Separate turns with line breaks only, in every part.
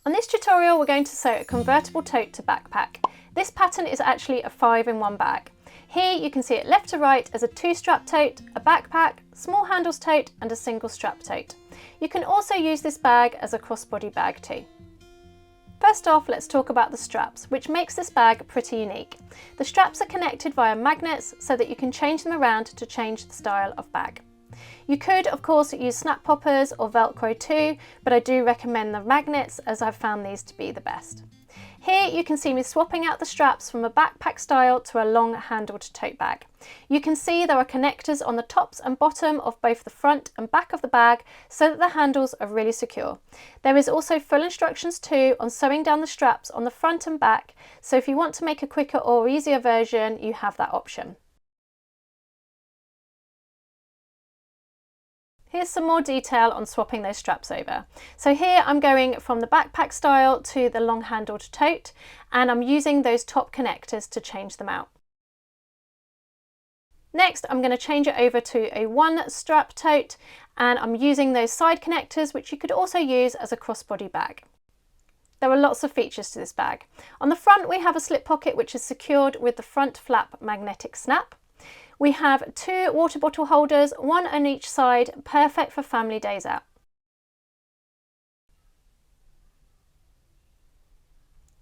On this tutorial, we're going to sew a convertible tote to backpack. This pattern is actually a 5-in-1 bag. Here you can see it left to right as a 2-strap tote, a backpack, small handles tote and a single strap tote. You can also use this bag as a crossbody bag too. First off, let's talk about the straps, which makes this bag pretty unique. The straps are connected via magnets so that you can change them around to change the style of bag. You could, of course, use snap poppers or Velcro too, but I do recommend the magnets as I've found these to be the best. Here you can see me swapping out the straps from a backpack style to a long handled tote bag. You can see there are connectors on the tops and bottom of both the front and back of the bag so that the handles are really secure. There is also full instructions too on sewing down the straps on the front and back, so if you want to make a quicker or easier version, you have that option. Here's some more detail on swapping those straps over. So here I'm going from the backpack style to the long handled tote, and I'm using those top connectors to change them out. Next, I'm going to change it over to a 1-strap tote, and I'm using those side connectors, which you could also use as a crossbody bag. There are lots of features to this bag. On the front, we have a slip pocket which is secured with the front flap magnetic snap. We have 2 water bottle holders, one on each side, perfect for family days out.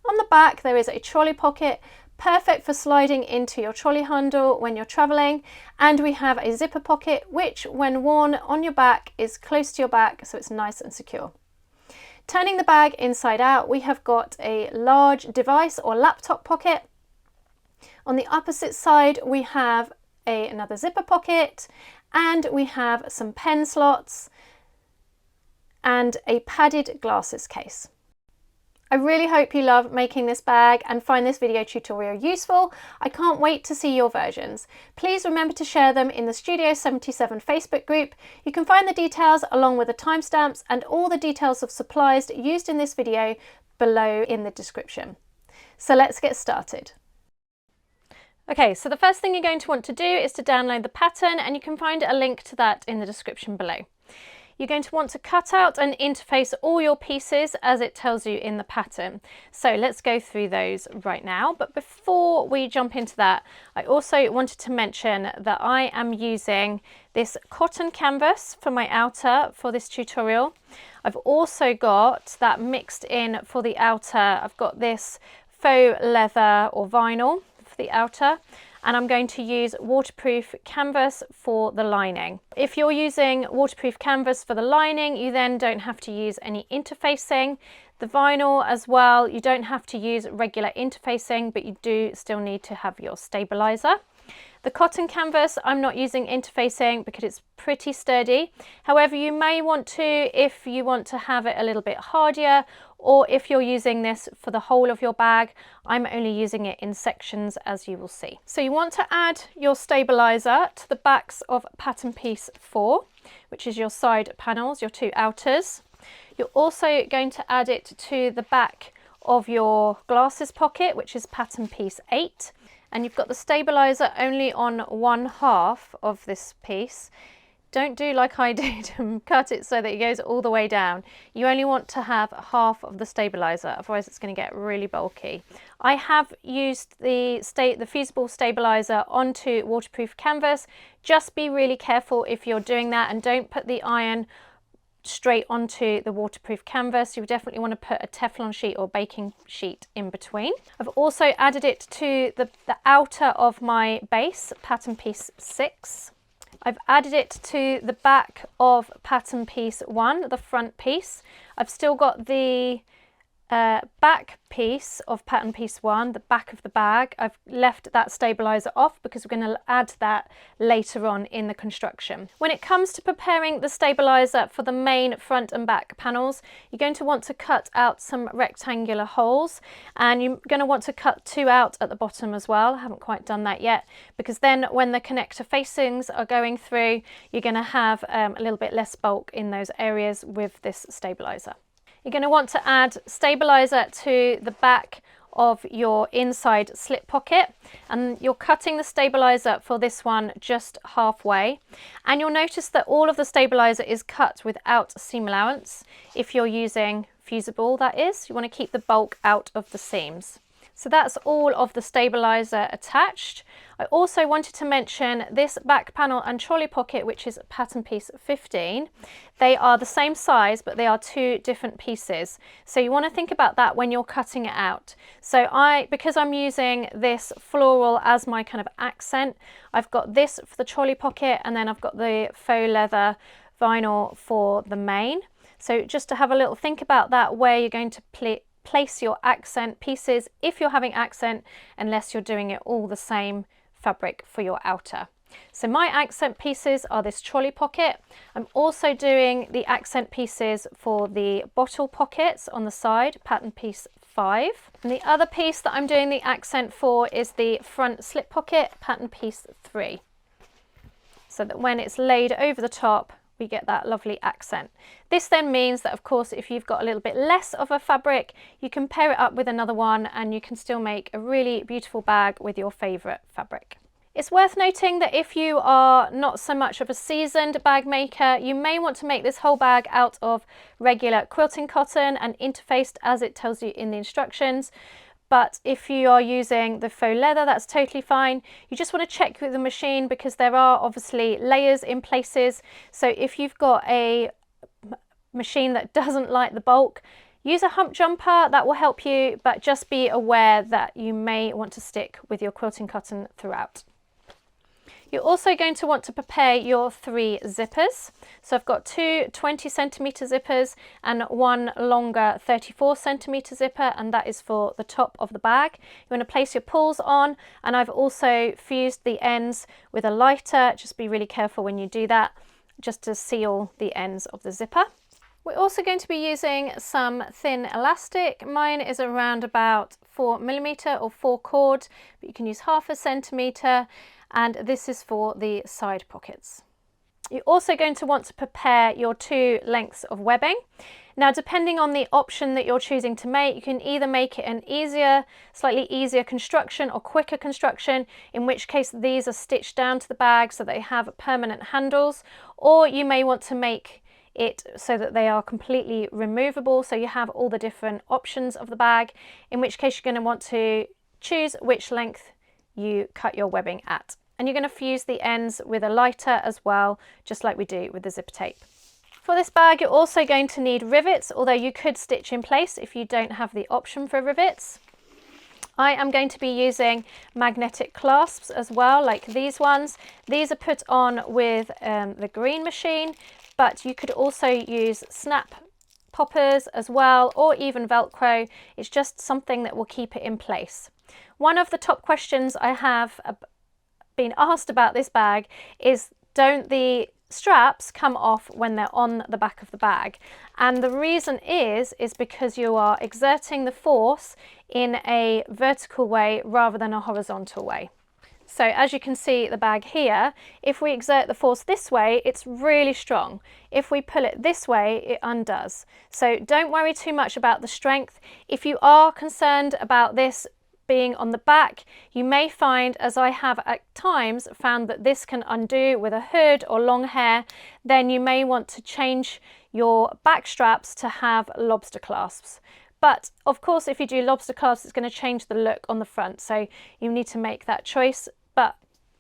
On the back there is a trolley pocket, perfect for sliding into your trolley handle when you're travelling, and we have a zipper pocket which when worn on your back is close to your back, so it's nice and secure. Turning the bag inside out, we have got a large device or laptop pocket. On the opposite side we have another zipper pocket, and we have some pen slots and a padded glasses case. I really hope you love making this bag and find this video tutorial useful. I can't wait to see your versions. Please remember to share them in the Studio 77 Facebook group. You can find the details along with the timestamps and all the details of supplies used in this video below in the description. So let's get started. Okay, so the first thing you're going to want to do is to download the pattern, and you can find a link to that in the description below. You're going to want to cut out and interface all your pieces as it tells you in the pattern. So let's go through those right now. But before we jump into that, I also wanted to mention that I am using this cotton canvas for my outer for this tutorial. I've also got that mixed in for the outer. I've got this faux leather or vinyl the outer, and I'm going to use waterproof canvas for the lining. If you're using waterproof canvas for the lining, you then don't have to use any interfacing. The vinyl as well, you don't have to use regular interfacing, but you do still need to have your stabilizer. The cotton canvas, I'm not using interfacing because it's pretty sturdy. However, you may want to if you want to have it a little bit hardier, or if you're using this for the whole of your bag. I'm only using it in sections, as you will see. So you want to add your stabilizer to the backs of pattern piece 4, which is your side panels, your 2 outers. You're also going to add it to the back of your glasses pocket, which is pattern piece 8. And you've got the stabilizer only on 1/2 of this piece. Don't do like I did and cut it so that it goes all the way down. You only want to have half of the stabilizer, otherwise it's going to get really bulky. I have used the fusible stabilizer onto waterproof canvas. Just be really careful if you're doing that, and don't put the iron straight onto the waterproof canvas. You definitely want to put a Teflon sheet or baking sheet in between. I've also added it to the outer of my base, pattern piece 6. I've added it to the back of pattern piece 1, the front piece. I've still got the back piece of pattern piece 1, the back of the bag. I've left that stabilizer off because we're going to add that later on in the construction. When it comes to preparing the stabilizer for the main front and back panels, you're going to want to cut out some rectangular holes, and you're going to want to cut 2 out at the bottom as well. I haven't quite done that yet, because then when the connector facings are going through, you're going to have a little bit less bulk in those areas with this stabilizer. You're going to want to add stabilizer to the back of your inside slip pocket, and you're cutting the stabilizer for this one just halfway, and you'll notice that all of the stabilizer is cut without seam allowance if you're using fusible that is. You want to keep the bulk out of the seams. So that's all of the stabilizer attached. I also wanted to mention this back panel and trolley pocket, which is pattern piece 15. They are the same size, but they are two different pieces. So you want to think about that when you're cutting it out. So because I'm using this floral as my kind of accent, I've got this for the trolley pocket, and then I've got the faux leather vinyl for the main. So just to have a little think about that, where you're going to place your accent pieces if you're having accent, unless you're doing it all the same fabric for your outer. So my accent pieces are this trolley pocket. I'm also doing the accent pieces for the bottle pockets on the side, pattern piece 5. And the other piece that I'm doing the accent for is the front slip pocket, pattern piece 3. So that when it's laid over the top, we get that lovely accent. This then means that, of course, if you've got a little bit less of a fabric, you can pair it up with another one and you can still make a really beautiful bag with your favourite fabric. It's worth noting that if you are not so much of a seasoned bag maker, you may want to make this whole bag out of regular quilting cotton and interfaced as it tells you in the instructions. But if you are using the faux leather, that's totally fine. You just want to check with the machine because there are obviously layers in places. So if you've got a machine that doesn't like the bulk, use a hump jumper, that will help you, but just be aware that you may want to stick with your quilting cotton throughout. You're also going to want to prepare your 3 zippers. So I've got 2 20cm zippers and one longer 34cm zipper, and that is for the top of the bag. You want to place your pulls on, and I've also fused the ends with a lighter. Just be really careful when you do that, just to seal the ends of the zipper. We're also going to be using some thin elastic. Mine is around about 4mm or 4 cord, but you can use 1/2 centimetre. And this is for the side pockets. You're also going to want to prepare your 2 lengths of webbing. Now, depending on the option that you're choosing to make, you can either make it an slightly easier construction or quicker construction, in which case these are stitched down to the bag so they have permanent handles, or you may want to make it so that they are completely removable, so you have all the different options of the bag, in which case you're going to want to choose which length you cut your webbing at. And you're going to fuse the ends with a lighter as well, just like we do with the zipper tape. For this bag, you're also going to need rivets, although you could stitch in place if you don't have the option for rivets. I am going to be using magnetic clasps as well, like these ones. These are put on with the green machine, but you could also use snap poppers as well, or even Velcro. It's just something that will keep it in place. One of the top questions I have been asked about this bag is, don't the straps come off when they're on the back of the bag? And the reason is because you are exerting the force in a vertical way rather than a horizontal way. So as you can see the bag here, if we exert the force this way, it's really strong. If we pull it this way, it undoes. So don't worry too much about the strength. If you are concerned about this being on the back, you may find, as I have at times found, that this can undo with a hood or long hair. Then you may want to change your back straps to have lobster clasps. But of course, if you do lobster clasps, it's going to change the look on the front, so you need to make that choice. But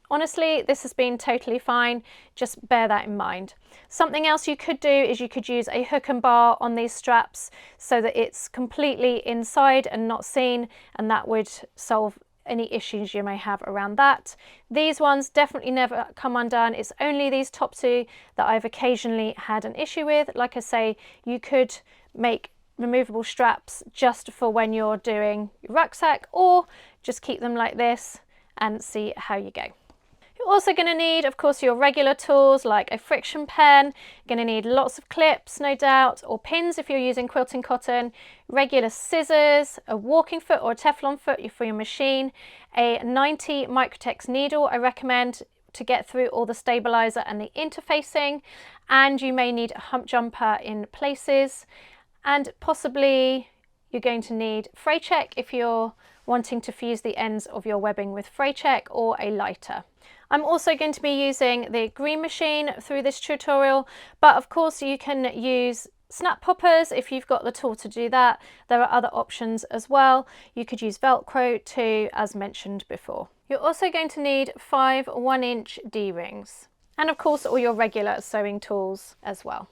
honestly, this has been totally fine. Just bear that in mind. Something else you could do is you could use a hook and bar on these straps so that it's completely inside and not seen, and that would solve any issues you may have around that. These ones definitely never come undone. It's only these top 2 that I've occasionally had an issue with. Like I say, you could make removable straps just for when you're doing your rucksack, or just keep them like this and see how you go. You're also going to need, of course, your regular tools like a friction pen. You're going to need lots of clips, no doubt, or pins if you're using quilting cotton, regular scissors, a walking foot or a Teflon foot for your machine, a 90 Microtex needle I recommend to get through all the stabilizer and the interfacing, and you may need a hump jumper in places, and possibly you're going to need fray check if you're wanting to fuse the ends of your webbing with fray check, or a lighter. I'm also going to be using the green machine through this tutorial, but of course you can use snap poppers if you've got the tool to do that. There are other options as well. You could use Velcro too, as mentioned before. You're also going to need 5 1-inch D-rings, and of course all your regular sewing tools as well.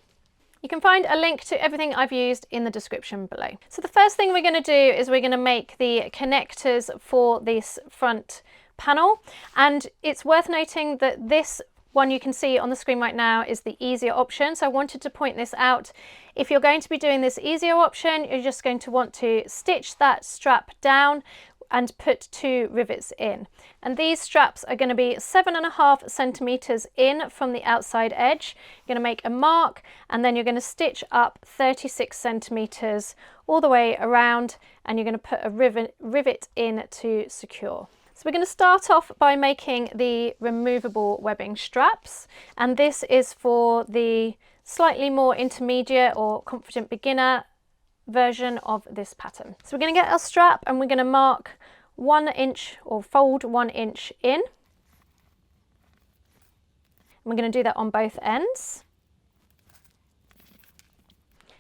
You can find a link to everything I've used in the description below. So the first thing we're going to do is we're going to make the connectors for this front panel, and it's worth noting that this one you can see on the screen right now is the easier option, so I wanted to point this out. If you're going to be doing this easier option, you're just going to want to stitch that strap down and put 2 rivets in, and these straps are going to be 7.5 centimeters in from the outside edge. You're going to make a mark, and then you're going to stitch up 36 centimeters all the way around, and you're going to put a rivet in to secure. So we're going to start off by making the removable webbing straps, and this is for the slightly more intermediate or confident beginner version of this pattern. So we're going to get our strap and we're going to mark 1 inch or fold 1 inch in. And we're going to do that on both ends.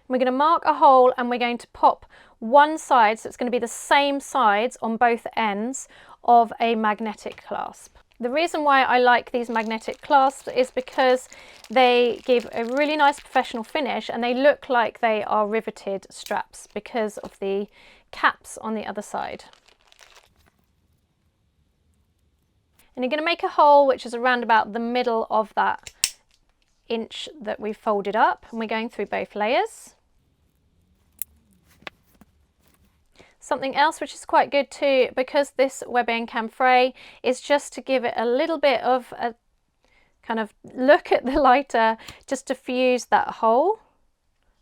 We're going to mark a hole and we're going to pop one side, so it's going to be the same sides on both ends of a magnetic clasp. The reason why I like these magnetic clasps is because they give a really nice professional finish, and they look like they are riveted straps because of the caps on the other side. And you're going to make a hole which is around about the middle of that inch that we've folded up, and we're going through both layers. Something else which is quite good too, because this webbing can fray, is just to give it a little bit of a kind of look at the lighter, just to fuse that hole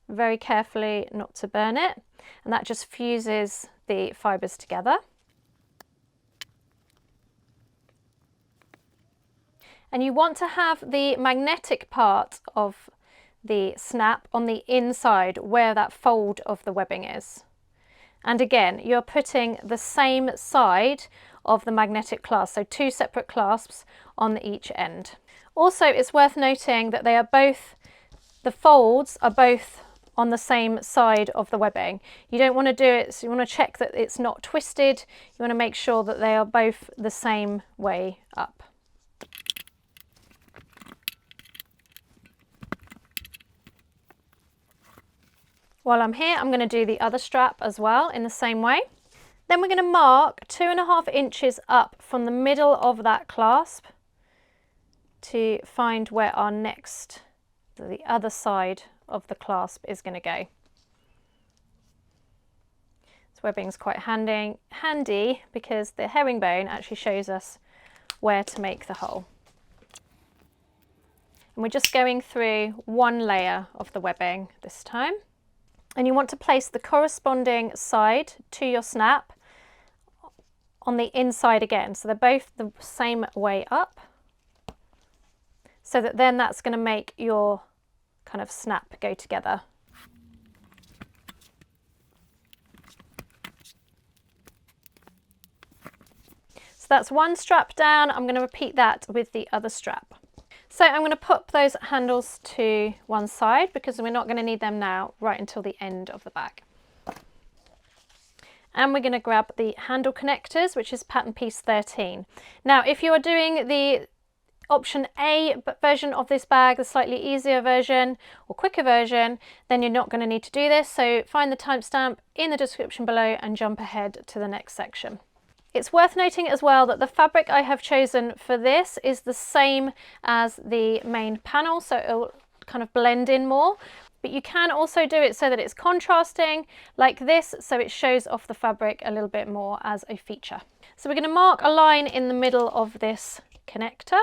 very carefully, not to burn it, and that just fuses the fibres together. And you want to have the magnetic part of the snap on the inside where that fold of the webbing is. And again, you're putting the same side of the magnetic clasp, so 2 separate clasps on each end. Also, it's worth noting that they are both, the folds are both on the same side of the webbing. You don't want to do it, so you want to check that it's not twisted. You want to make sure that they are both the same way up. While I'm here, I'm going to do the other strap as well in the same way. Then we're going to mark 2.5 inches up from the middle of that clasp to find where our next, the other side of the clasp is going to go. This webbing is quite handy because the herringbone actually shows us where to make the hole. And we're just going through 1 layer of the webbing this time. And you want to place the corresponding side to your snap on the inside again, so they're both the same way up, so that then that's going to make your kind of snap go together. So that's 1 strap down. I'm going to repeat that with the other strap. So I'm going to pop those handles to one side because we're not going to need them now right until the end of the bag. And we're going to grab the handle connectors, which is pattern piece 13. Now, if you are doing the option A version of this bag, the slightly easier version or quicker version, then you're not going to need to do this. So find the timestamp in the description below and jump ahead to the next section. It's worth noting as well that the fabric I have chosen for this is the same as the main panel, so it'll kind of blend in more. But you can also do it so that it's contrasting like this, so it shows off the fabric a little bit more as a feature. So we're going to mark a line in the middle of this connector.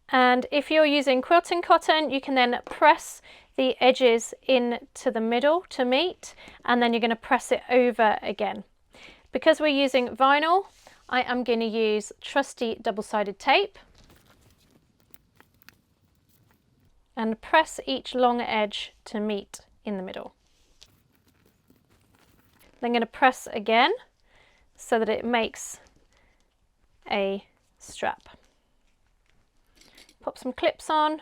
And if you're using quilting cotton, you can then press the edges into the middle to meet, and then you're going to press it over again. Because we're using vinyl, I am going to use trusty double-sided tape and press each long edge to meet in the middle. Then I'm going to press again so that it makes a strap. pop some clips on.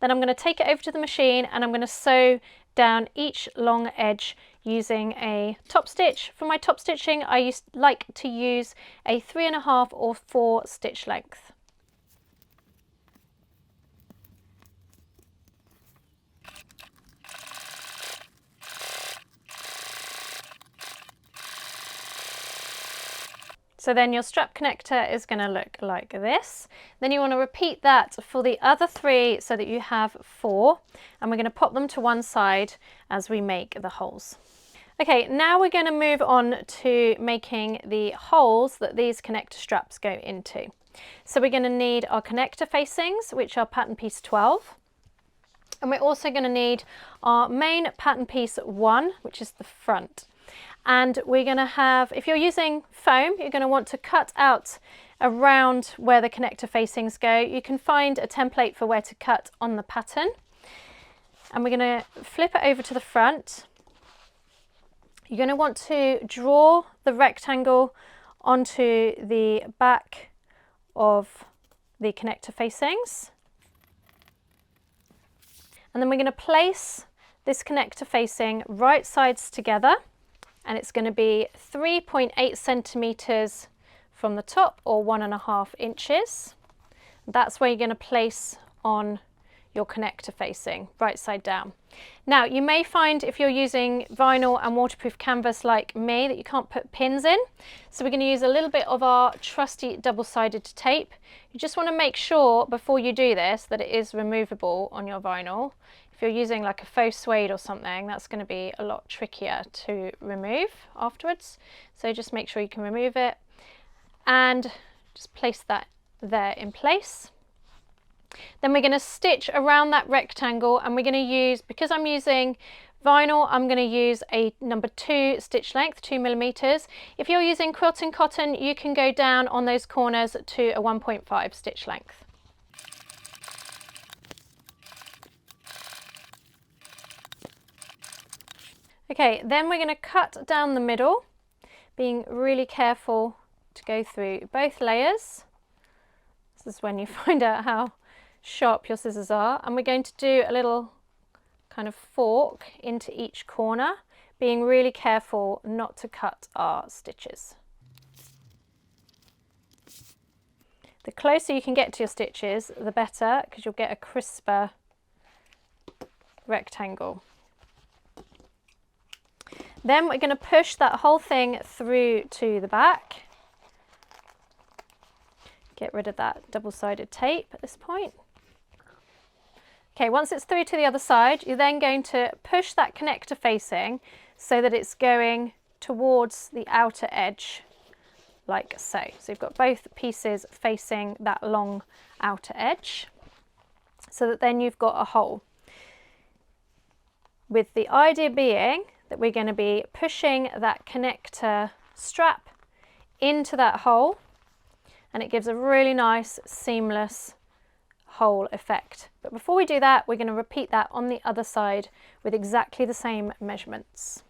Then I'm going to take it over to the machine and I'm going to sew down each long edge using a top stitch. For my top stitching, I like to use a 3.5 or 4 stitch length. So then your strap connector is going to look like this. Then you want to repeat that for the other 3 so that you have 4, and we're going to pop them to one side as we make the holes. Okay, now we're going to move on to making the holes that these connector straps go into. So we're going to need our connector facings, which are pattern piece 12. And we're also going to need our main pattern piece 1, which is the front. And we're going to have, if you're using foam, you're going to want to cut out around where the connector facings go. You can find a template for where to cut on the pattern. And we're going to flip it over to the front. You're going to want to draw the rectangle onto the back of the connector facings. And then we're going to place this connector facing right sides together. And it's going to be 3.8 centimeters from the top, or 1.5 inches. That's where you're going to place on your connector facing, right side down. Now you may find, if you're using vinyl and waterproof canvas like me, that you can't put pins in. So we're going to use a little bit of our trusty double-sided tape. You just want to make sure before you do this that it is removable on your vinyl. If you're using like a faux suede or something, that's going to be a lot trickier to remove afterwards. So just make sure you can remove it and just place that there in place. Then we're going to stitch around that rectangle, and we're going to use, because I'm using vinyl, I'm going to use a number 2 stitch length, 2 millimeters. If you're using quilting cotton, you can go down on those corners to a 1.5 stitch length. Okay, then we're going to cut down the middle, being really careful to go through both layers. This is when you find out how sharp your scissors are. And we're going to do a little kind of fork into each corner, being really careful not to cut our stitches. The closer you can get to your stitches, the better, because you'll get a crisper rectangle. Then we're going to push that whole thing through to the back. Get rid of that double-sided tape at this point. Okay, once it's through to the other side, you're then going to push that connector facing so that it's going towards the outer edge, like so. So you've got both pieces facing that long outer edge, so that then you've got a hole. With the idea being that we're going to be pushing that connector strap into that hole, and it gives a really nice seamless hole effect. But before we do that, we're going to repeat that on the other side with exactly the same measurements.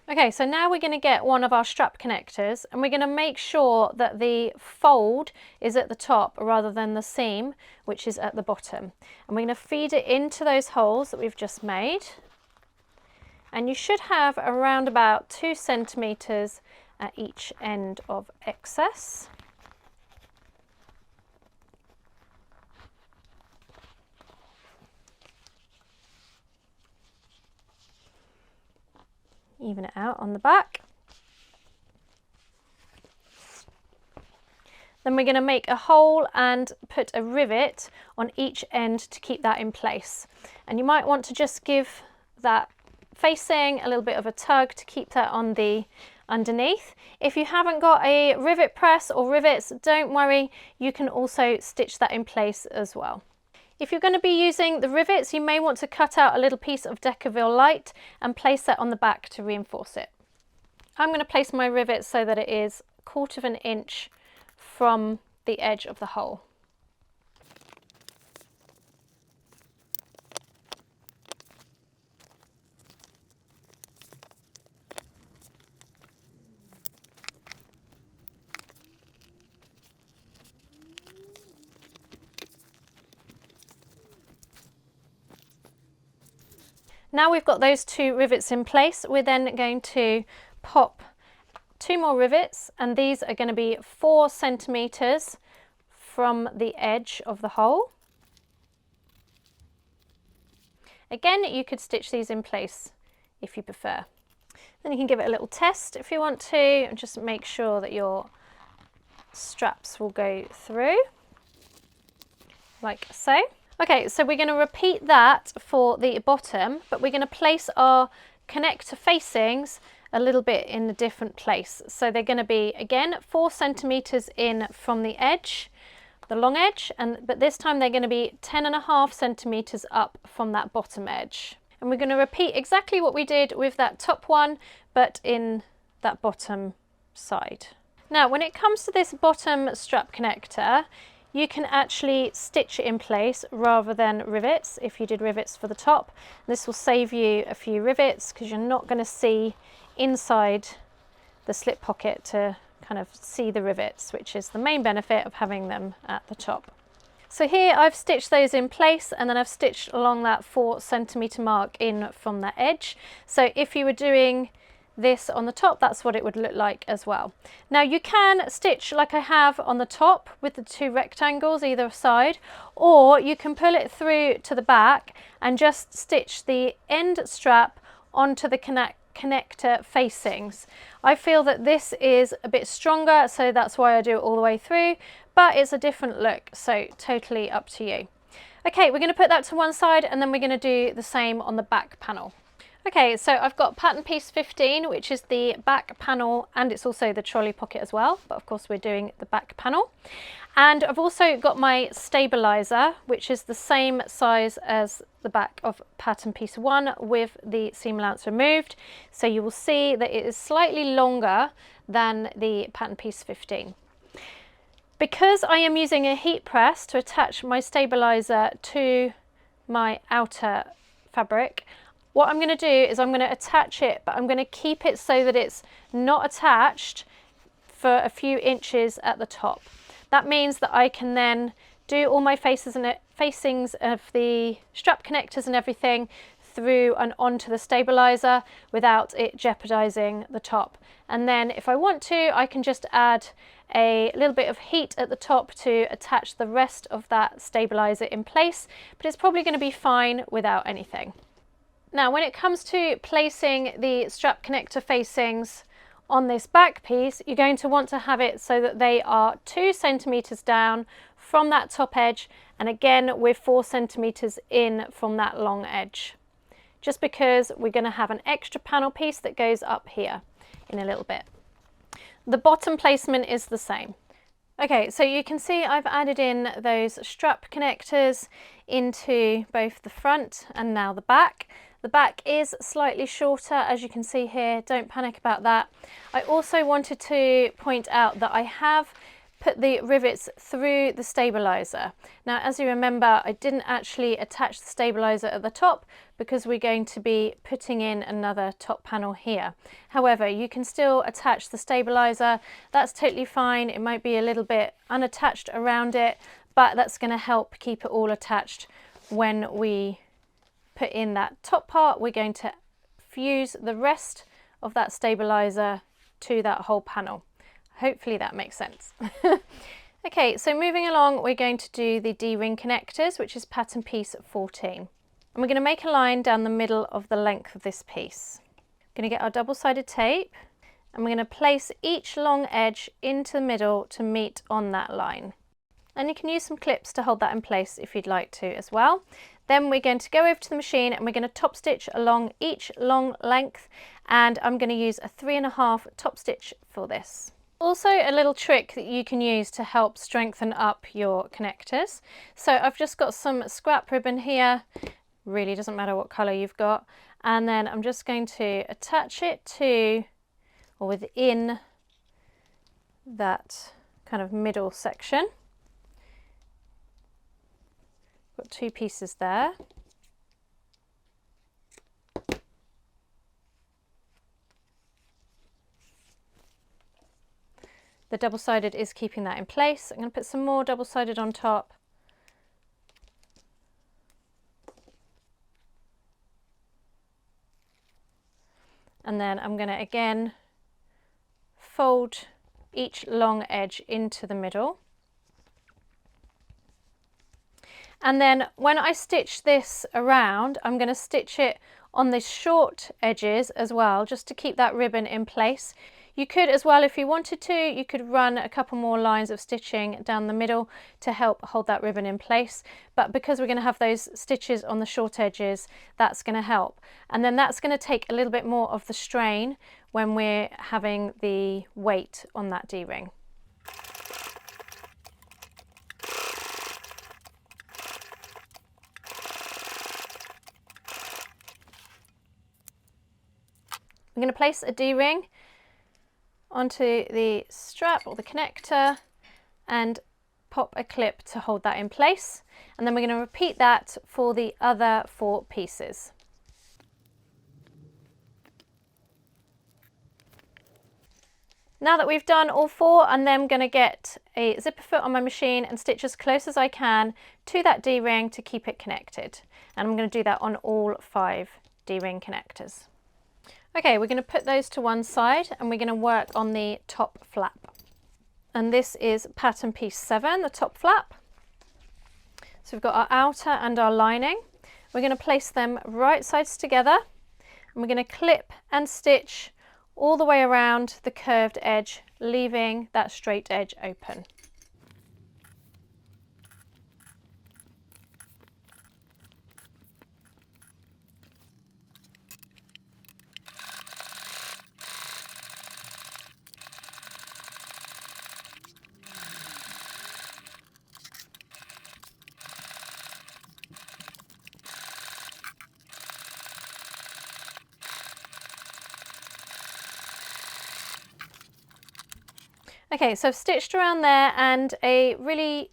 Okay, so now we're going to get one of our strap connectors, and we're going to make sure that the fold is at the top rather than the seam, which is at the bottom. And we're going to feed it into those holes that we've just made. And you should have around about 2 centimeters at each end of excess. Even it out on the back. Then we're going to make a hole and put a rivet on each end to keep that in place. And you might want to just give that facing a little bit of a tug to keep that on the underneath. If you haven't got a rivet press or rivets, don't worry, you can also stitch that in place as well. If you're going to be using the rivets, you may want to cut out a little piece of Decaville light and place that on the back to reinforce it. I'm going to place my rivet so that it is 1/4 inch from the edge of the hole. Now we've got those 2 rivets in place, we're then going to pop 2 more rivets, and these are going to be 4 centimeters from the edge of the hole. Again, you could stitch these in place if you prefer. Then you can give it a little test if you want to, and just make sure that your straps will go through, like so. Okay, so we're going to repeat that for the bottom, but we're going to place our connector facings a little bit in a different place. So they're going to be, again, 4 centimeters in from the edge, the long edge, but this time they're going to be 10.5 centimeters up from that bottom edge. And we're going to repeat exactly what we did with that top one, but in that bottom side. Now, when it comes to this bottom strap connector, you can actually stitch it in place rather than rivets if you did rivets for the top. This will save you a few rivets because you're not going to see inside the slip pocket to kind of see the rivets, which is the main benefit of having them at the top. So here I've stitched those in place, and then I've stitched along that 4 centimeter mark in from that edge. So if you were doing this on the top, that's what it would look like as well. Now you can stitch like I have on the top with the 2 rectangles either side, or you can pull it through to the back and just stitch the end strap onto the connector facings. I feel that this is a bit stronger, so that's why I do it all the way through, but it's a different look, so totally up to you. Okay, we're going to put that to one side, and then we're going to do the same on the back panel. Okay, so I've got pattern piece 15, which is the back panel, and it's also the trolley pocket as well, but of course we're doing the back panel. And I've also got my stabilizer, which is the same size as the back of pattern piece 1 with the seam allowance removed. So you will see that it is slightly longer than the pattern piece 15. Because I am using a heat press to attach my stabilizer to my outer fabric, what I'm going to do is I'm going to attach it, but I'm going to keep it so that it's not attached for a few inches at the top. That means that I can then do all my facings of the strap connectors and everything through and onto the stabilizer without it jeopardizing the top. And then if I want to, I can just add a little bit of heat at the top to attach the rest of that stabilizer in place, but it's probably going to be fine without anything. Now, when it comes to placing the strap connector facings on this back piece, you're going to want to have it so that they are 2 centimeters down from that top edge, and again with 4 centimeters in from that long edge, just because we're going to have an extra panel piece that goes up here in a little bit. The bottom placement is the same. Okay, so you can see I've added in those strap connectors into both the front and now the back. The back is slightly shorter, as you can see here, don't panic about that. I also wanted to point out that I have put the rivets through the stabilizer. Now, as you remember, I didn't actually attach the stabilizer at the top because we're going to be putting in another top panel here. However, you can still attach the stabilizer. That's totally fine. It might be a little bit unattached around it, but that's going to help keep it all attached when we put in that top part. We're going to fuse the rest of that stabilizer to that whole panel. Hopefully that makes sense. Okay, so moving along, we're going to do the D-ring connectors, which is pattern piece 14. And we're going to make a line down the middle of the length of this piece. We're going to get our double-sided tape, and we're going to place each long edge into the middle to meet on that line. And you can use some clips to hold that in place if you'd like to as well. Then we're going to go over to the machine and we're going to top stitch along each long length, and I'm going to use a 3.5 top stitch for this. Also, a little trick that you can use to help strengthen up your connectors. So I've just got some scrap ribbon here, really doesn't matter what colour you've got, and then I'm just going to attach it to or within that kind of middle section. Got 2 pieces there. The double-sided is keeping that in place. I'm going to put some more double-sided on top. and then I'm going to again fold each long edge into the middle. And then when I stitch this around, I'm going to stitch it on the short edges as well, just to keep that ribbon in place. You could as well, if you wanted to, you could run a couple more lines of stitching down the middle to help hold that ribbon in place. But because we're going to have those stitches on the short edges, that's going to help. And then that's going to take a little bit more of the strain when we're having the weight on that D-ring. I'm going to place a D-ring onto the strap or the connector and pop a clip to hold that in place, and then we're going to repeat that for the other 4 pieces. Now that we've done all 4, I'm then going to get a zipper foot on my machine and stitch as close as I can to that D-ring to keep it connected, and I'm going to do that on all 5 D-ring connectors. Okay, we're going to put those to one side and we're going to work on the top flap. And this is pattern piece 7, the top flap. So we've got our outer and our lining. We're going to place them right sides together, and we're going to clip and stitch all the way around the curved edge, leaving that straight edge open. Okay, so I've stitched around there, and a really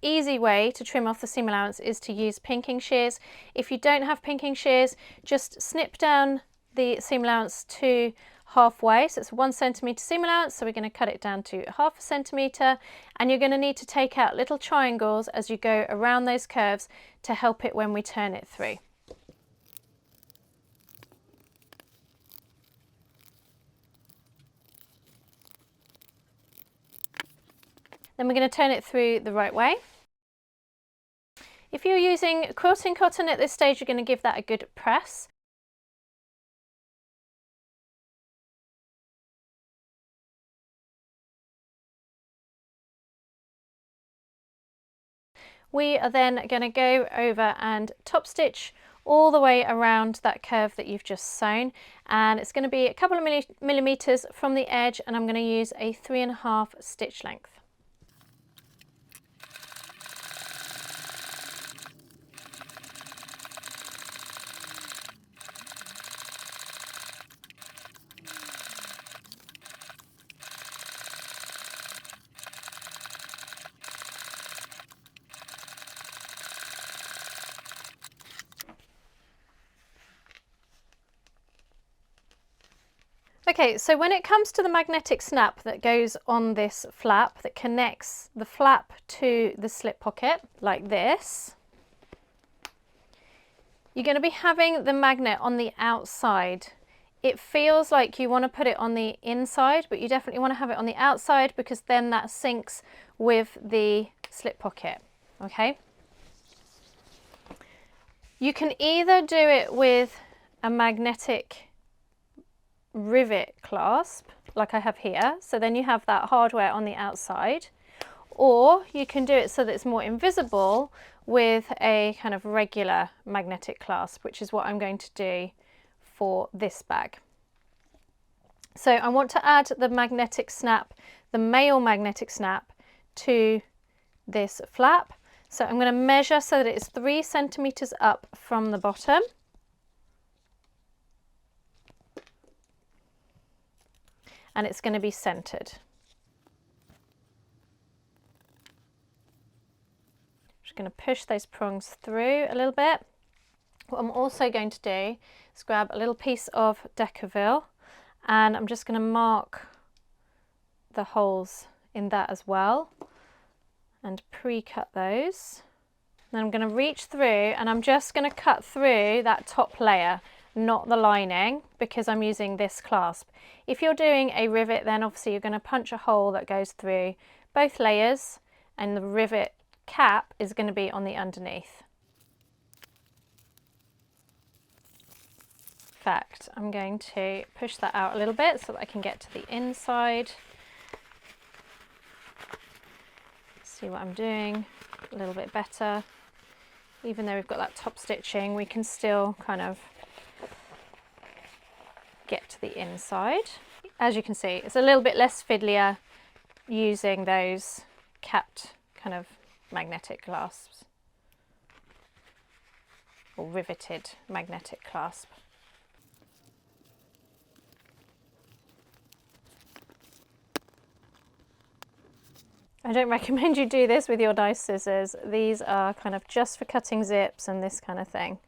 easy way to trim off the seam allowance is to use pinking shears. If you don't have pinking shears, just snip down the seam allowance to halfway. So it's 1 centimetre seam allowance, so we're going to cut it down to 1/2 centimetre, and you're going to need to take out little triangles as you go around those curves to help it when we turn it through. Then we're going to turn it through the right way. If you're using quilting cotton at this stage, you're going to give that a good press. We are then going to go over and top stitch all the way around that curve that you've just sewn, and it's going to be a couple of millimeters from the edge, and I'm going to use a 3.5 stitch length. Okay, so when it comes to the magnetic snap that goes on this flap that connects the flap to the slip pocket like this, you're going to be having the magnet on the outside. It feels like you want to put it on the inside, but you definitely want to have it on the outside, because then that syncs with the slip pocket. Okay, you can either do it with a magnetic rivet clasp like I have here, so then you have that hardware on the outside, or you can do it so that it's more invisible with a kind of regular magnetic clasp, which is what I'm going to do for this bag. So I want to add the magnetic snap, the male magnetic snap, to this flap. So I'm going to measure so that it's 3 centimeters up from the bottom. And it's going to be centered. Just going to push those prongs through a little bit. What I'm also going to do is grab a little piece of Decaville, and I'm just going to mark the holes in that as well and pre-cut those. Then I'm going to reach through, and I'm just going to cut through that top layer, not the lining, because I'm using this clasp. If you're doing a rivet, then obviously you're going to punch a hole that goes through both layers, and the rivet cap is going to be on the underneath. In fact, I'm going to push that out a little bit so that I can get to the inside. See what I'm doing a little bit better. Even though we've got that top stitching, we can still kind of get to the inside. As you can see, it's a little bit less fiddlier using those capped kind of magnetic clasps, or riveted magnetic clasp. I don't recommend you do this with your dice scissors. These are kind of just for cutting zips and this kind of thing.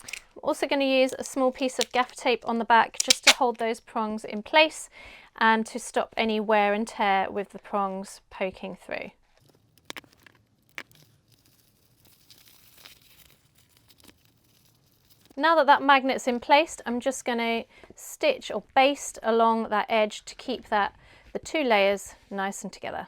I'm also going to use a small piece of gaffer tape on the back just to hold those prongs in place and to stop any wear and tear with the prongs poking through. Now that that magnet's in place, I'm just going to stitch or baste along that edge to keep the two layers nice and together.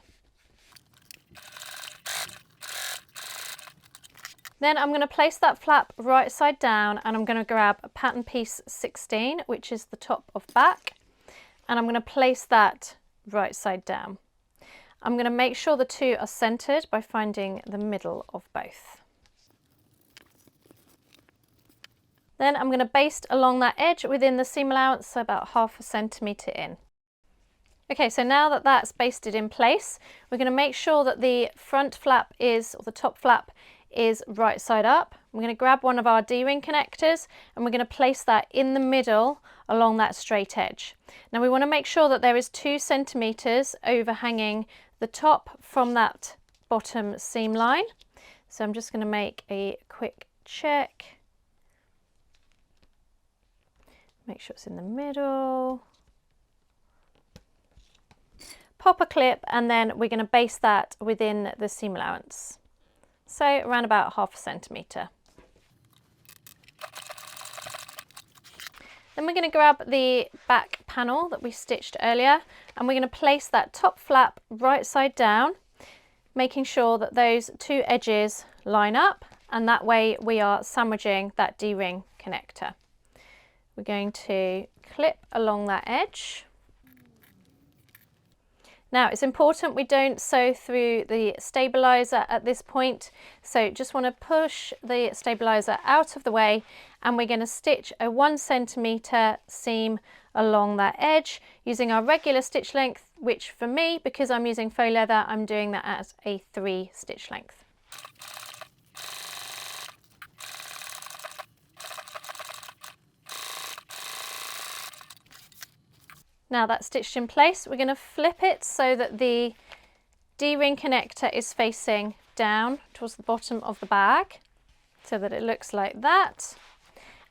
Then I'm going to place that flap right side down, and I'm going to grab a pattern piece 16, which is the top of back, and I'm going to place that right side down. I'm going to make sure the two are centered by finding the middle of both. Then I'm going to baste along that edge within the seam allowance, so about 1/2 centimetre in. Okay, so now that that's basted in place, we're going to make sure that the front flap or the top flap is right side up. We're going to grab one of our D-ring connectors and we're going to place that in the middle along that straight edge. Now we want to make sure that there is 2 centimetres overhanging the top from that bottom seam line. So I'm just going to make a quick check. Make sure it's in the middle. Pop a clip, and then we're going to baste that within the seam allowance. So around about 1/2 centimetre. Then we're going to grab the back panel that we stitched earlier, and we're going to place that top flap right side down, making sure that those 2 edges line up, and that way we are sandwiching that D-ring connector. We're going to clip along that edge. Now it's important we don't sew through the stabilizer at this point, so just want to push the stabilizer out of the way, and we're going to stitch a 1 centimetre seam along that edge using our regular stitch length, which for me, because I'm using faux leather, I'm doing that as a 3 stitch length. Now that's stitched in place, we're going to flip it so that the D-ring connector is facing down towards the bottom of the bag, so that it looks like that.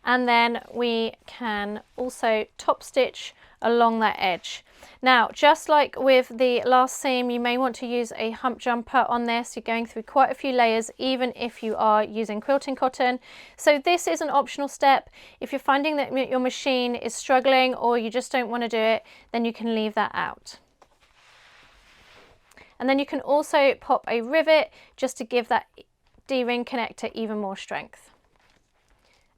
And then we can also top stitch along that edge. Now, just like with the last seam, you may want to use a hump jumper on this. You're going through quite a few layers, even if you are using quilting cotton. So this is an optional step. If you're finding that your machine is struggling or you just don't want to do it, then you can leave that out. And then you can also pop a rivet just to give that D-ring connector even more strength.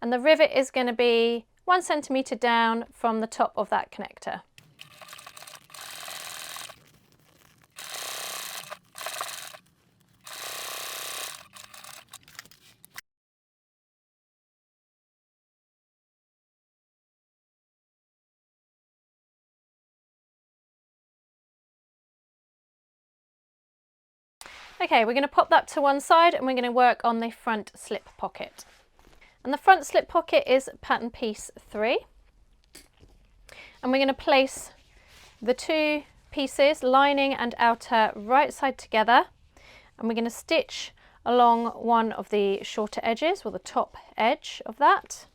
And the rivet is going to be 1 centimetre down from the top of that connector. Okay, we're going to pop that to one side, and we're going to work on the front slip pocket. And the front slip pocket is pattern piece 3. And we're going to place the 2 pieces, lining and outer, right side together. And we're going to stitch along one of the shorter edges, or the top edge of that,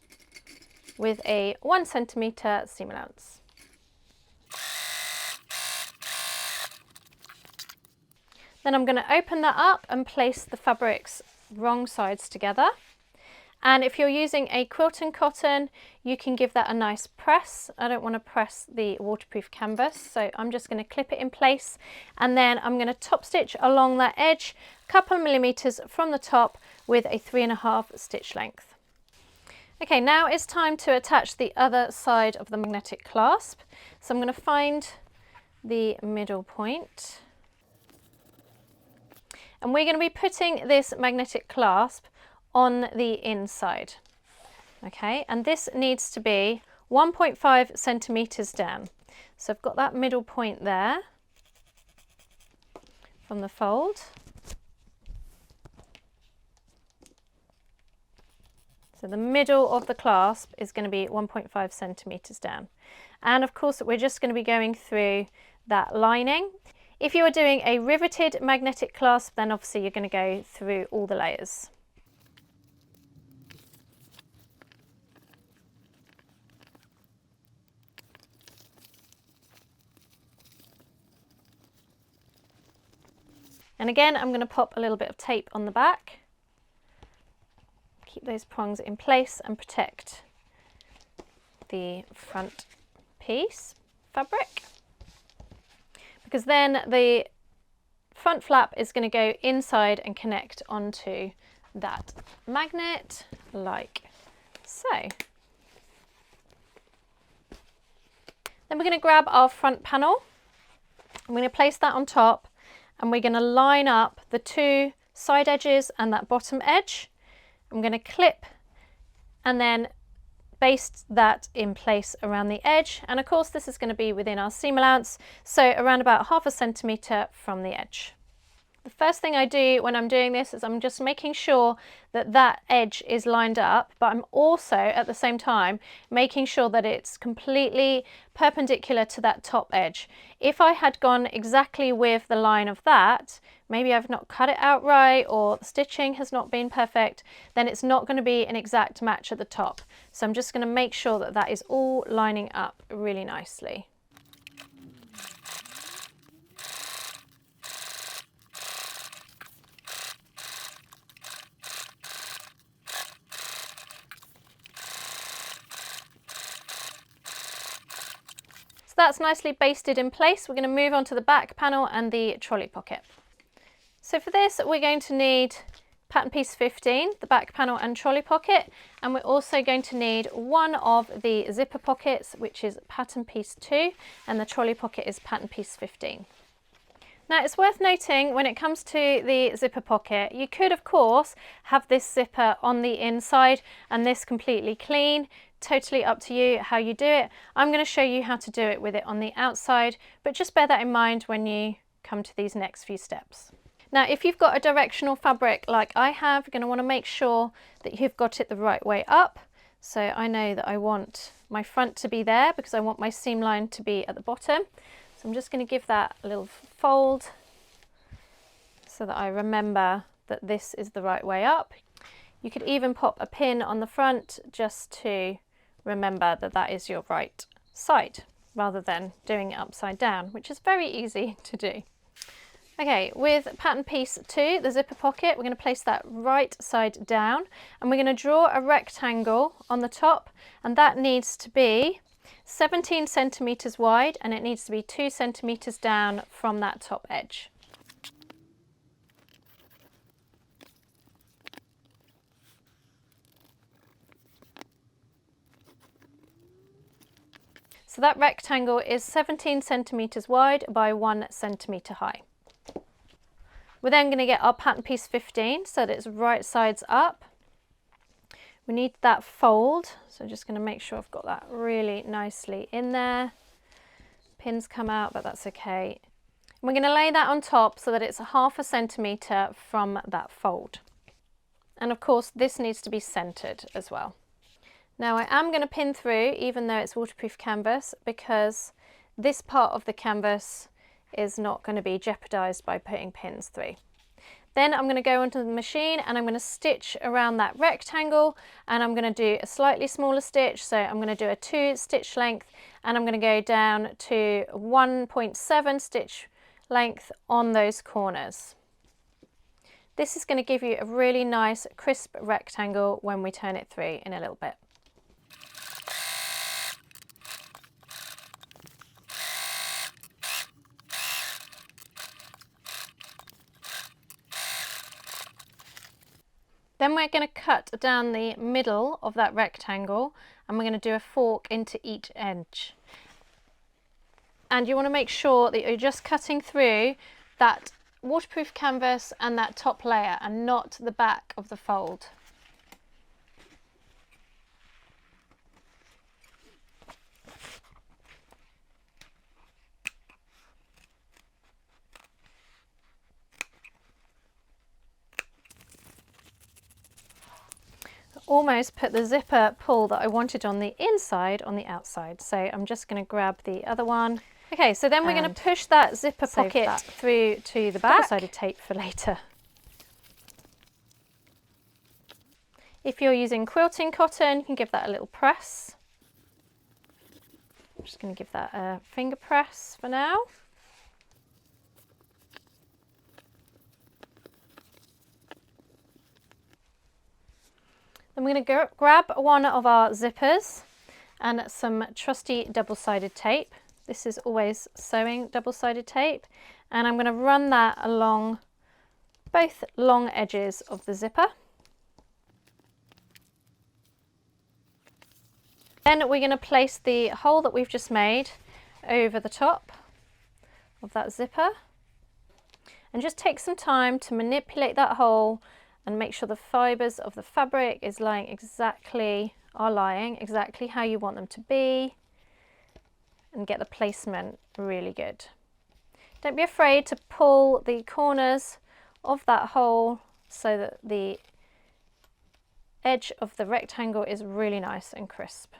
with a 1 centimetre seam allowance. Then I'm going to open that up and place the fabrics wrong sides together. And if you're using a quilting cotton, you can give that a nice press. I don't want to press the waterproof canvas, so I'm just going to clip it in place, and then I'm going to top stitch along that edge a couple of millimeters from the top with a 3.5 stitch length. Okay, now it's time to attach the other side of the magnetic clasp. So I'm going to find the middle point, and we're going to be putting this magnetic clasp on the inside. Okay, and this needs to be 1.5 centimeters down. So I've got that middle point there from the fold. So the middle of the clasp is going to be 1.5 centimeters down. And of course, we're just going to be going through that lining. If you are doing a riveted magnetic clasp, then obviously you're going to go through all the layers. And again, I'm going to pop a little bit of tape on the back. Keep those prongs in place and protect the front piece fabric, because then the front flap is going to go inside and connect onto that magnet like so. Then we're going to grab our front panel. I'm going to place that on top, and we're going to line up the two side edges and that bottom edge. I'm going to clip and then baste that in place around the edge, and of course this is going to be within our seam allowance, so around about 0.5 centimeter from the edge. The first thing I do when I'm doing this is I'm just making sure that that edge is lined up, but I'm also at the same time making sure that it's completely perpendicular to that top edge. If I had gone exactly with the line of that, maybe I've not cut it out right or the stitching has not been perfect, then it's not going to be an exact match at the top. So I'm just going to make sure that that is all lining up really nicely. So that's nicely basted in place. We're going to move on to the back panel and the trolley pocket. So for this, we're going to need pattern piece 15, the back panel and trolley pocket, and we're also going to need one of the zipper pockets, which is pattern piece 2, and the trolley pocket is pattern piece 15. Now it's worth noting when it comes to the zipper pocket, you could of course have this zipper on the inside and this completely clean. Totally up to you how you do it. I'm going to show you how to do it with it on the outside, but just bear that in mind when you come to these next few steps. Now if you've got a directional fabric like I have, you're going to want to make sure that you've got it the right way up. So I know that I want my front to be there because I want my seam line to be at the bottom. So I'm just going to give that a little fold so that I remember that this is the right way up. You could even pop a pin on the front just to remember that that is your right side rather than doing it upside down, which is very easy to do. Okay, with pattern piece 2, the zipper pocket, we're going to place that right side down and we're going to draw a rectangle on the top, and that needs to be 17 centimeters wide and it needs to be 2 centimeters down from that top edge. So that rectangle is 17 centimeters wide by 1 centimeter high. We're then going to get our pattern piece 15 so that it's right sides up. We need that fold, so I'm just going to make sure I've got that really nicely in there. Pins come out, but that's okay. And we're going to lay that on top so that it's 0.5 centimeter from that fold. And of course this needs to be centered as well. Now I am going to pin through even though it's waterproof canvas, because this part of the canvas is not going to be jeopardized by putting pins through. Then I'm going to go onto the machine and I'm going to stitch around that rectangle, and I'm going to do a slightly smaller stitch, so I'm going to do a 2 stitch length and I'm going to go down to 1.7 stitch length on those corners. This is going to give you a really nice crisp rectangle when we turn it through in a little bit. Then we're going to cut down the middle of that rectangle, and we're going to do a fork into each edge. And you want to make sure that you're just cutting through that waterproof canvas and that top layer and not the back of the fold. Almost put the zipper pull that I wanted on the inside on the outside, so I'm just going to grab the other one. Okay, so then we're going to push that zipper pocket through to the back. Double-sided tape for later. If you're using quilting cotton, you can give that a little press. I'm just going to give that a finger press for now. Then we're going to grab one of our zippers and some trusty double-sided tape. This is always sewing double-sided tape, and I'm going to run that along both long edges of the zipper. Then we're going to place the hole that we've just made over the top of that zipper, and just take some time to manipulate that hole and make sure the fibres of the fabric are lying exactly how you want them to be, and get the placement really good. Don't be afraid to pull the corners of that hole so that the edge of the rectangle is really nice and crisp.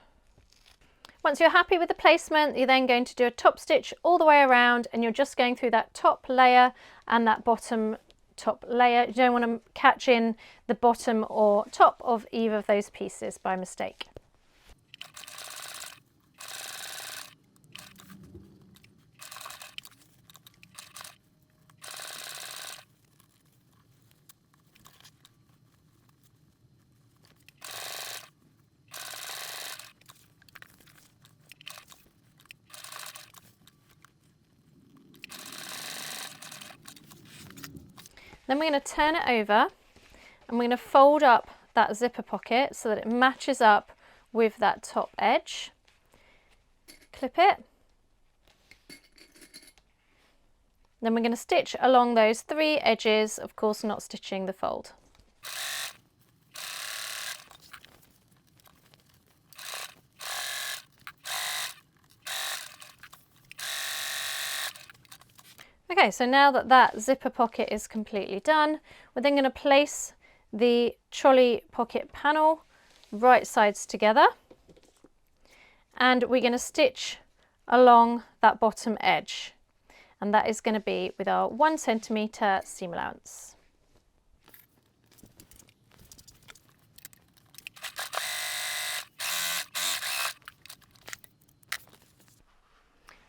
Once you're happy with the placement, you're then going to do a top stitch all the way around, and you're just going through that top layer and that bottom top layer. You don't want to catch in the bottom or top of either of those pieces by mistake. Then we're going to turn it over, and we're going to fold up that zipper pocket so that it matches up with that top edge. Clip it. Then we're going to stitch along those 3 edges, of course not stitching the fold. Okay, so now that that zipper pocket is completely done, we're then going to place the trolley pocket panel right sides together, and we're going to stitch along that bottom edge, and that is going to be with our 1 centimetre seam allowance.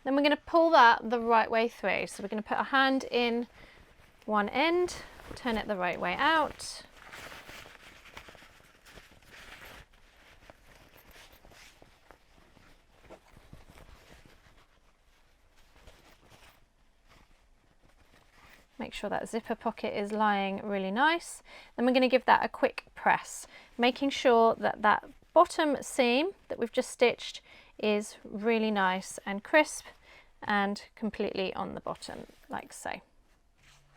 Then we're going to pull that the right way through. So we're going to put a hand in one end, turn it the right way out. Make sure that zipper pocket is lying really nice. Then we're going to give that a quick press, making sure that that bottom seam that we've just stitched is really nice and crisp and completely on the bottom, like so.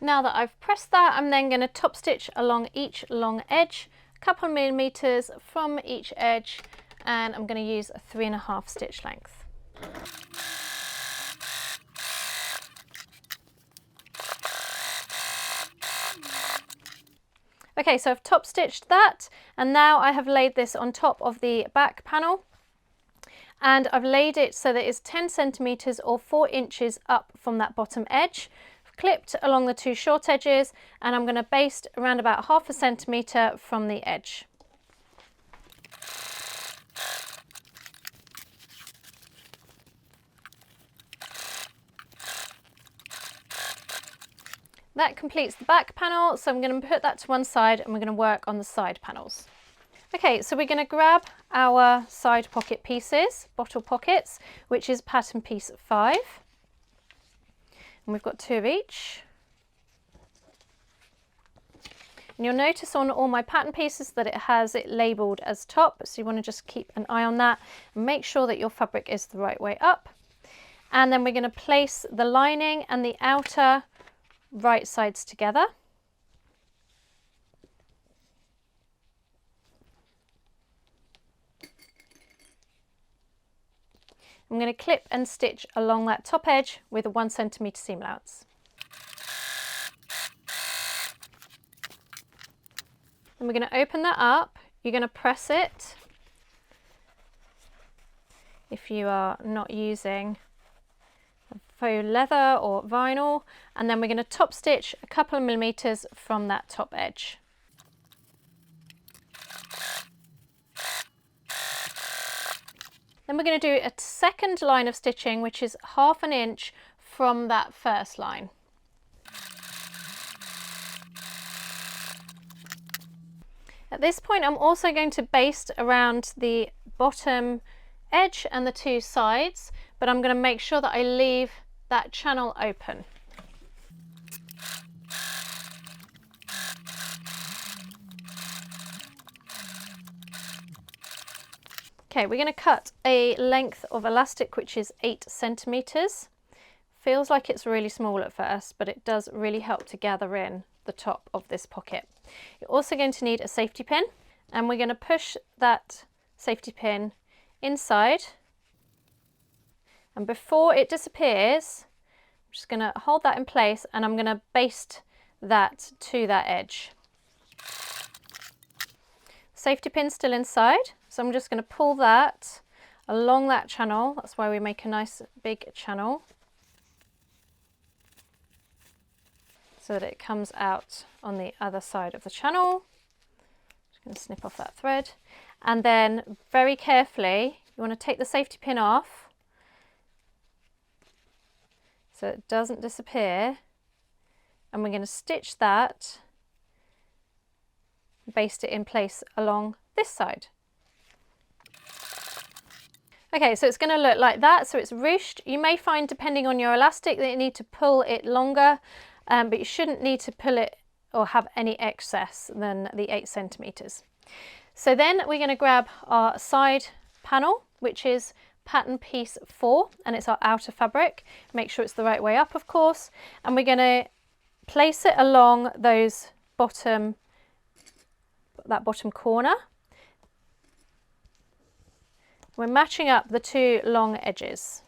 Now that I've pressed that, I'm then going to top stitch along each long edge, a couple of millimetres from each edge, and I'm going to use a 3.5 stitch length. Okay, so I've top stitched that, and now I have laid this on top of the back panel, and I've laid it so that it's 10 centimetres or 4 inches up from that bottom edge. I've clipped along the 2 short edges, and I'm going to baste around about 0.5 centimetre from the edge. That completes the back panel, so I'm going to put that to one side and we're going to work on the side panels. Okay, so we're going to grab our side pocket pieces, bottle pockets, which is pattern piece 5. And we've got 2 of each. And you'll notice on all my pattern pieces that it has it labelled as top, so you want to just keep an eye on that and make sure that your fabric is the right way up. And then we're going to place the lining and the outer right sides together. I'm going to clip and stitch along that top edge with a 1 centimetre seam allowance. Then we're going to open that up. You're going to press it if you are not using faux leather or vinyl, and then we're going to top stitch a couple of millimetres from that top edge. Then we're going to do a second line of stitching, which is 1/2 inch from that first line. At this point, I'm also going to baste around the bottom edge and the 2 sides, but I'm going to make sure that I leave that channel open. Okay, we're going to cut a length of elastic which is 8 centimetres. Feels like it's really small at first, but it does really help to gather in the top of this pocket. You're also going to need a safety pin, and we're going to push that safety pin inside. And before it disappears, I'm just going to hold that in place and I'm going to baste that to that edge. Safety pin's still inside, so I'm just going to pull that along that channel. That's why we make a nice big channel, so that it comes out on the other side of the channel. Just going to snip off that thread, and then very carefully you want to take the safety pin off so it doesn't disappear, and we're going to stitch that, baste it in place along this side. Okay, so it's going to look like that, so it's ruched. You may find, depending on your elastic, that you need to pull it longer, but you shouldn't need to pull it or have any excess than the 8 centimetres. So then we're going to grab our side panel, which is pattern piece 4, and it's our outer fabric. Make sure it's the right way up, of course, and we're going to place it along those bottom corner. We're matching up the 2 long edges.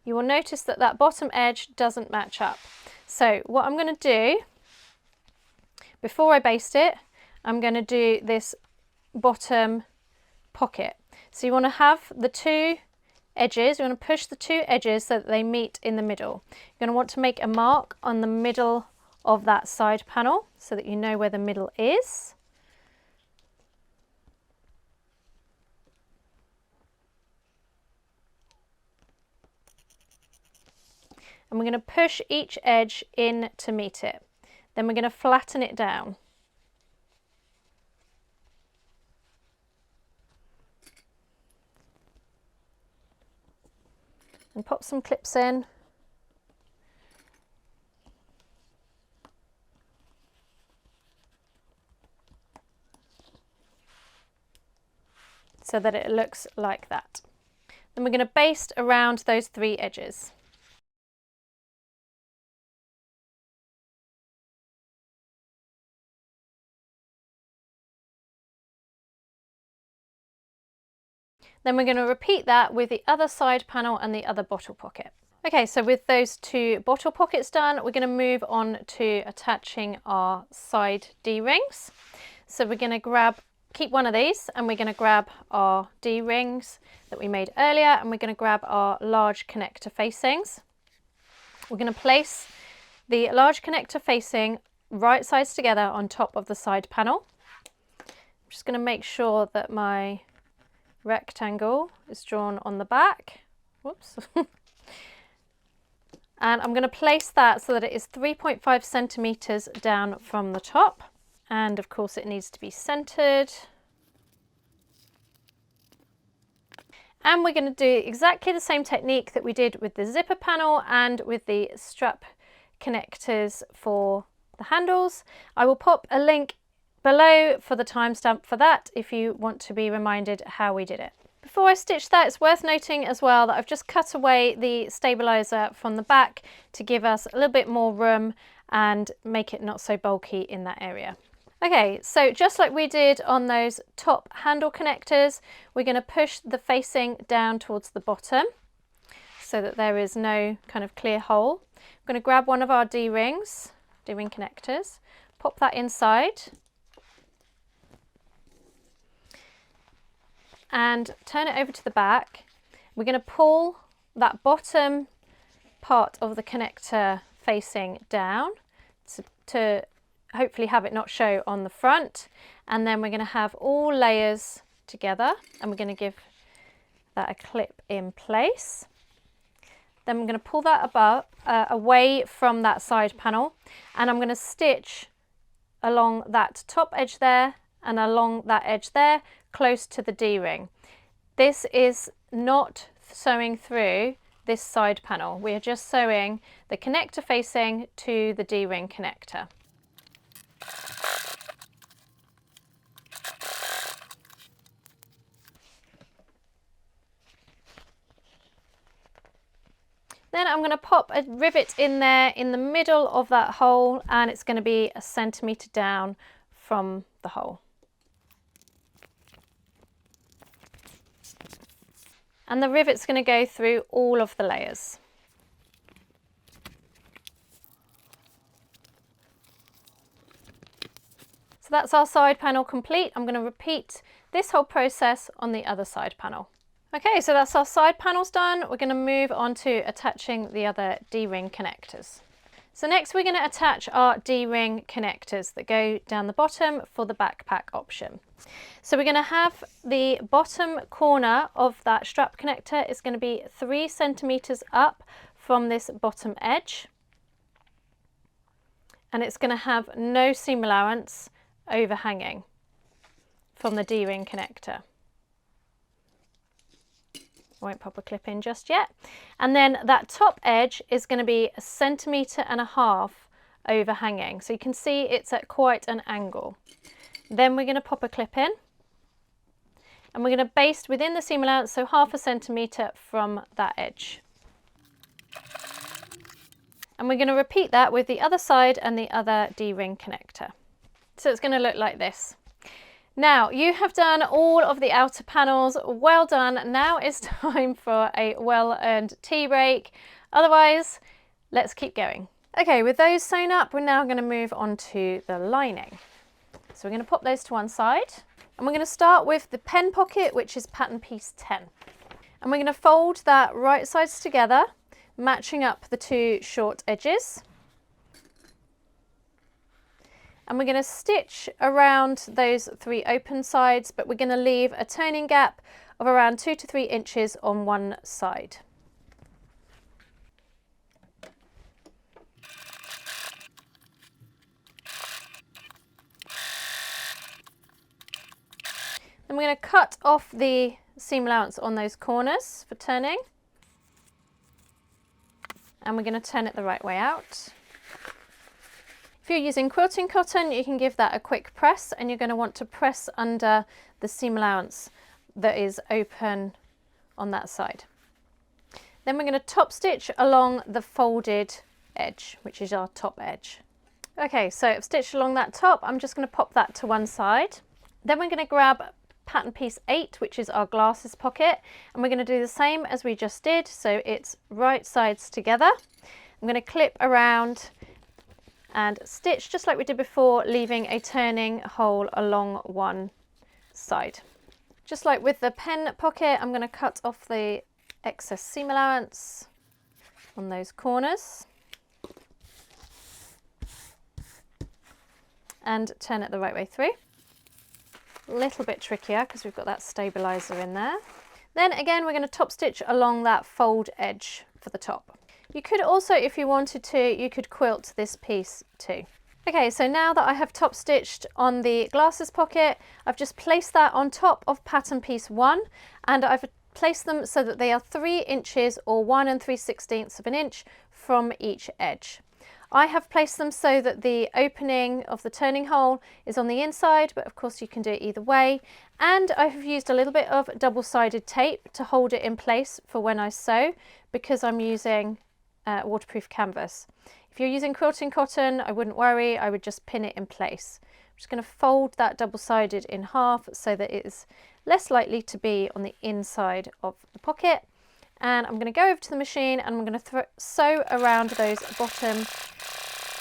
You will notice that that bottom edge doesn't match up. So what I'm going to do, before I baste it, I'm going to do this bottom pocket. So you want to have the 2 edges, you want to push the 2 edges so that they meet in the middle. You're going to want to make a mark on the middle of that side panel so that you know where the middle is. And we're going to push each edge in to meet it. Then we're going to flatten it down. And pop some clips in. So that it looks like that. Then we're going to baste around those 3 edges. Then we're going to repeat that with the other side panel and the other bottle pocket. Okay, so with those 2 bottle pockets done, we're going to move on to attaching our side D-rings. So we're going to keep one of these, and we're going to grab our D-rings that we made earlier, and we're going to grab our large connector facings. We're going to place the large connector facing right sides together on top of the side panel. I'm just going to make sure that my rectangle is drawn on the back. Whoops. And I'm going to place that so that it is 3.5 centimeters down from the top. And of course it needs to be centered. And we're going to do exactly the same technique that we did with the zipper panel and with the strap connectors for the handles. I will pop a link below for the timestamp for that if you want to be reminded how we did it. Before I stitch that, it's worth noting as well that I've just cut away the stabilizer from the back to give us a little bit more room and make it not so bulky in that area. Okay, so just like we did on those top handle connectors, we're going to push the facing down towards the bottom so that there is no kind of clear hole. I'm going to grab one of our D-ring connectors, pop that inside and turn it over to the back. We're going to pull that bottom part of the connector facing down to hopefully have it not show on the front, and then we're going to have all layers together and we're going to give that a clip in place. Then I'm going to pull that away from that side panel, and I'm going to stitch along that top edge there and along that edge there close to the D-ring. This is not sewing through this side panel. We are just sewing the connector facing to the D-ring connector. Then I'm going to pop a rivet in there in the middle of that hole, and it's going to be 1 centimeter down from the hole. And the rivet's going to go through all of the layers. So that's our side panel complete. I'm going to repeat this whole process on the other side panel. Okay, so that's our side panels done. We're going to move on to attaching the other D-ring connectors. So next we're going to attach our D-ring connectors that go down the bottom for the backpack option. So we're going to have the bottom corner of that strap connector is going to be 3 centimeters up from this bottom edge. And it's going to have no seam allowance overhanging from the D-ring connector. I won't pop a clip in just yet. And then that top edge is going to be 1.5 centimeters overhanging. So you can see it's at quite an angle. Then we're going to pop a clip in and we're going to baste within the seam allowance, so 0.5 centimeter from that edge. And we're going to repeat that with the other side and the other D-ring connector. So it's going to look like this. Now you have done all of the outer panels, well done. Now it's time for a well-earned tea break. Otherwise, let's keep going. Okay, with those sewn up, we're now going to move on to the lining. So we're going to pop those to one side, and we're going to start with the pen pocket, which is pattern piece 10. And we're going to fold that right sides together, matching up the two short edges. And we're going to stitch around those 3 open sides, but we're going to leave a turning gap of around 2 to 3 inches on one side. Then we're going to cut off the seam allowance on those corners for turning. And we're going to turn it the right way out. If you're using quilting cotton, you can give that a quick press, and you're going to want to press under the seam allowance that is open on that side. Then we're going to top stitch along the folded edge, which is our top edge. Okay, so I've stitched along that top. I'm just going to pop that to one side. Then we're going to grab pattern piece 8, which is our glasses pocket, and we're going to do the same as we just did. So it's right sides together. I'm going to clip around and stitch just like we did before, leaving a turning hole along one side. Just like with the pen pocket, I'm going to cut off the excess seam allowance on those corners and turn it the right way through. A little bit trickier because we've got that stabilizer in there. Then again, we're going to top stitch along that fold edge for the top. You could also, if you wanted to, you could quilt this piece too. Okay, so now that I have top stitched on the glasses pocket, I've just placed that on top of pattern piece 1, and I've placed them so that they are 3 inches or 1 3/16 of an inch from each edge. I have placed them so that the opening of the turning hole is on the inside, but of course you can do it either way. And I have used a little bit of double-sided tape to hold it in place for when I sew, because I'm using waterproof canvas. If you're using quilting cotton, I wouldn't worry, I would just pin it in place. I'm just going to fold that double-sided in half so that it is less likely to be on the inside of the pocket. And I'm going to go over to the machine and I'm going to sew around those bottom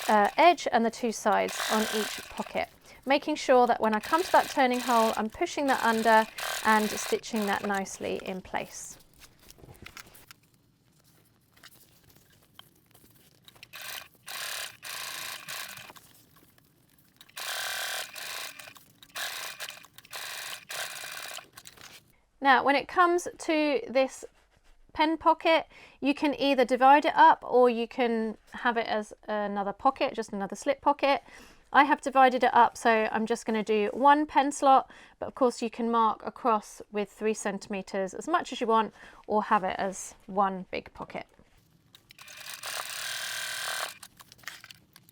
edge and the 2 sides on each pocket, making sure that when I come to that turning hole, I'm pushing that under and stitching that nicely in place. Now, when it comes to this pen pocket, you can either divide it up or you can have it as another pocket, just another slip pocket. I have divided it up, so I'm just going to do 1 pen slot, but of course you can mark across with 3 centimeters as much as you want, or have it as one big pocket.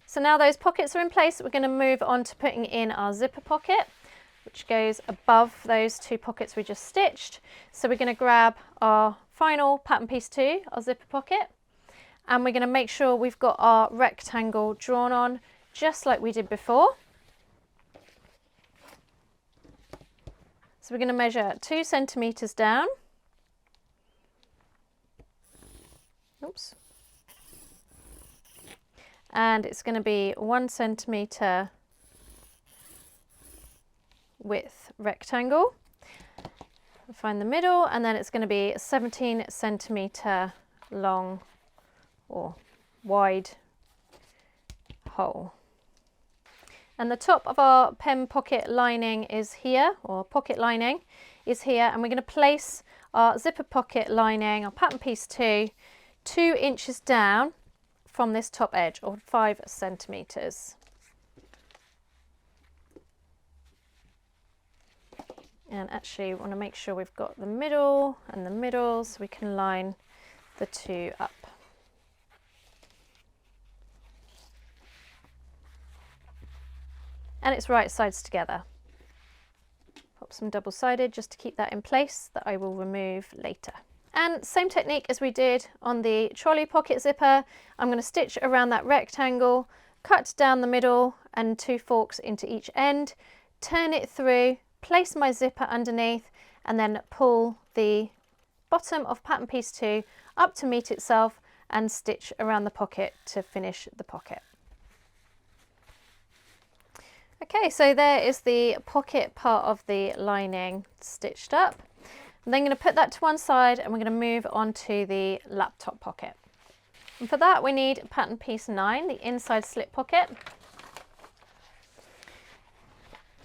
So now those pockets are in place, we're going to move on to putting in our zipper pocket, which goes above those 2 pockets we just stitched. So we're going to grab our final pattern piece 2, our zipper pocket, and we're going to make sure we've got our rectangle drawn on just like we did before. So we're going to measure 2 centimeters down. Oops. And it's going to be 1 centimeter width rectangle. Find the middle, and then it's going to be a 17 centimeter long or wide hole. And the top of our pen pocket lining is here, or pocket lining is here, and we're going to place our zipper pocket lining, our pattern piece 2, 2 inches down from this top edge, or 5 centimeters. And actually we want to make sure we've got the middle and the middle so we can line the 2 up. And it's right sides together. Pop some double-sided just to keep that in place, that I will remove later. And same technique as we did on the trolley pocket zipper. I'm going to stitch around that rectangle, cut down the middle and 2 forks into each end, turn it through, place my zipper underneath, and then pull the bottom of pattern piece 2 up to meet itself and stitch around the pocket to finish the pocket. Okay, so there is the pocket part of the lining stitched up. I'm then going to put that to one side and we're going to move on to the laptop pocket. And for that we need pattern piece 9, the inside slip pocket.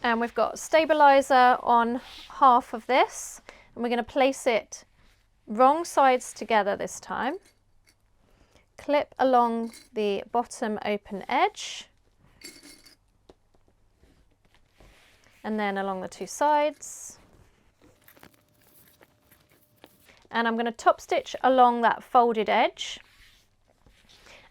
And we've got stabilizer on half of this, and we're going to place it wrong sides together this time. Clip along the bottom open edge, and then along the 2 sides. And I'm going to top stitch along that folded edge.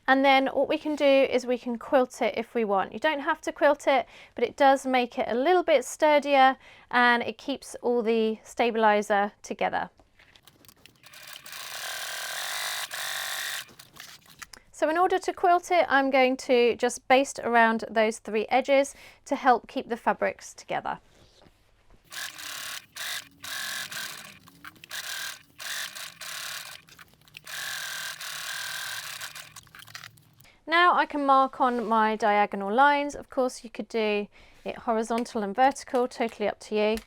And then what we can do is we can quilt it if we want. You don't have to quilt it, but it does make it a little bit sturdier and it keeps all the stabilizer together. So in order to quilt it, I'm going to just baste around those 3 edges to help keep the fabrics together. Now I can mark on my diagonal lines. Of course you could do it horizontal and vertical, totally up to you.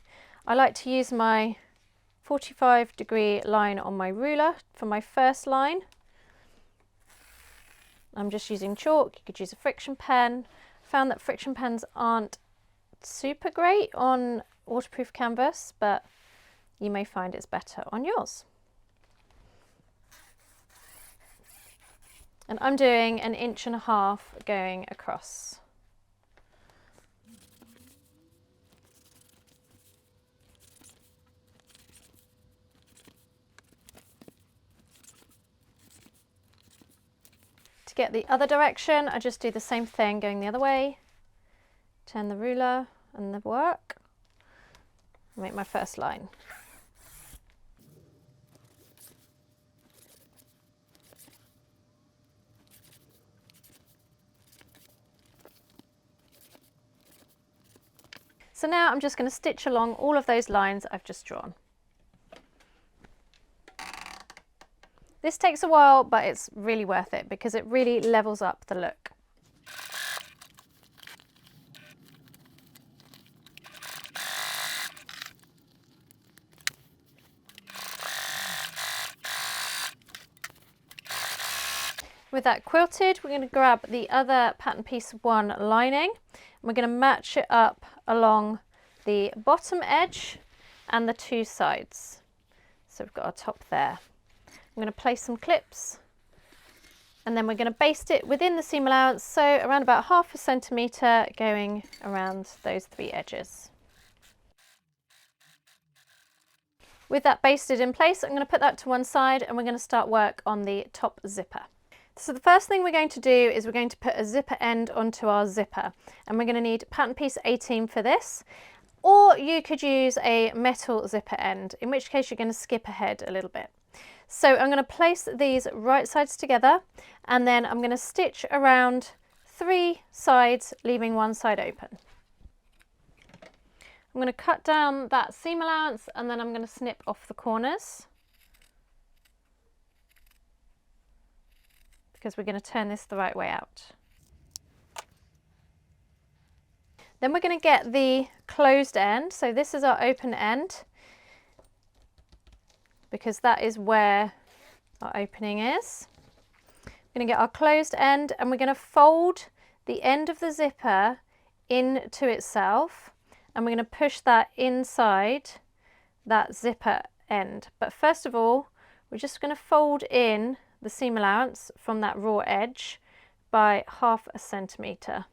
I like to use my 45-degree line on my ruler for my first line. I'm just using chalk. You could use a friction pen. Found that friction pens aren't super great on waterproof canvas, but you may find it's better on yours. And I'm doing 1.5 inches going across. To get the other direction, I just do the same thing going the other way. Turn the ruler and the work. Make my first line. So now I'm just going to stitch along all of those lines I've just drawn. This takes a while, but it's really worth it because it really levels up the look. With that quilted, we're going to grab the other pattern piece 1 lining, and we're going to match it up along the bottom edge and the 2 sides. So we've got our top there. I'm going to place some clips, and then we're going to baste it within the seam allowance, so around about 0.5 centimetre going around those 3 edges. With that basted in place, I'm going to put that to one side, and we're going to start work on the top zipper. So the first thing we're going to do is we're going to put a zipper end onto our zipper, and we're going to need pattern piece 18 for this, or you could use a metal zipper end, in which case you're going to skip ahead a little bit. So I'm going to place these right sides together, and then I'm going to stitch around 3 sides, leaving one side open. I'm going to cut down that seam allowance, and then I'm going to snip off the corners, because we're going to turn this the right way out. Then we're going to get the closed end. So this is our open end, because that is where our opening is. We're going to get our closed end, and we're going to fold the end of the zipper into itself, and we're going to push that inside that zipper end. But first of all, we're just going to fold in the seam allowance from that raw edge by 0.5 centimetre.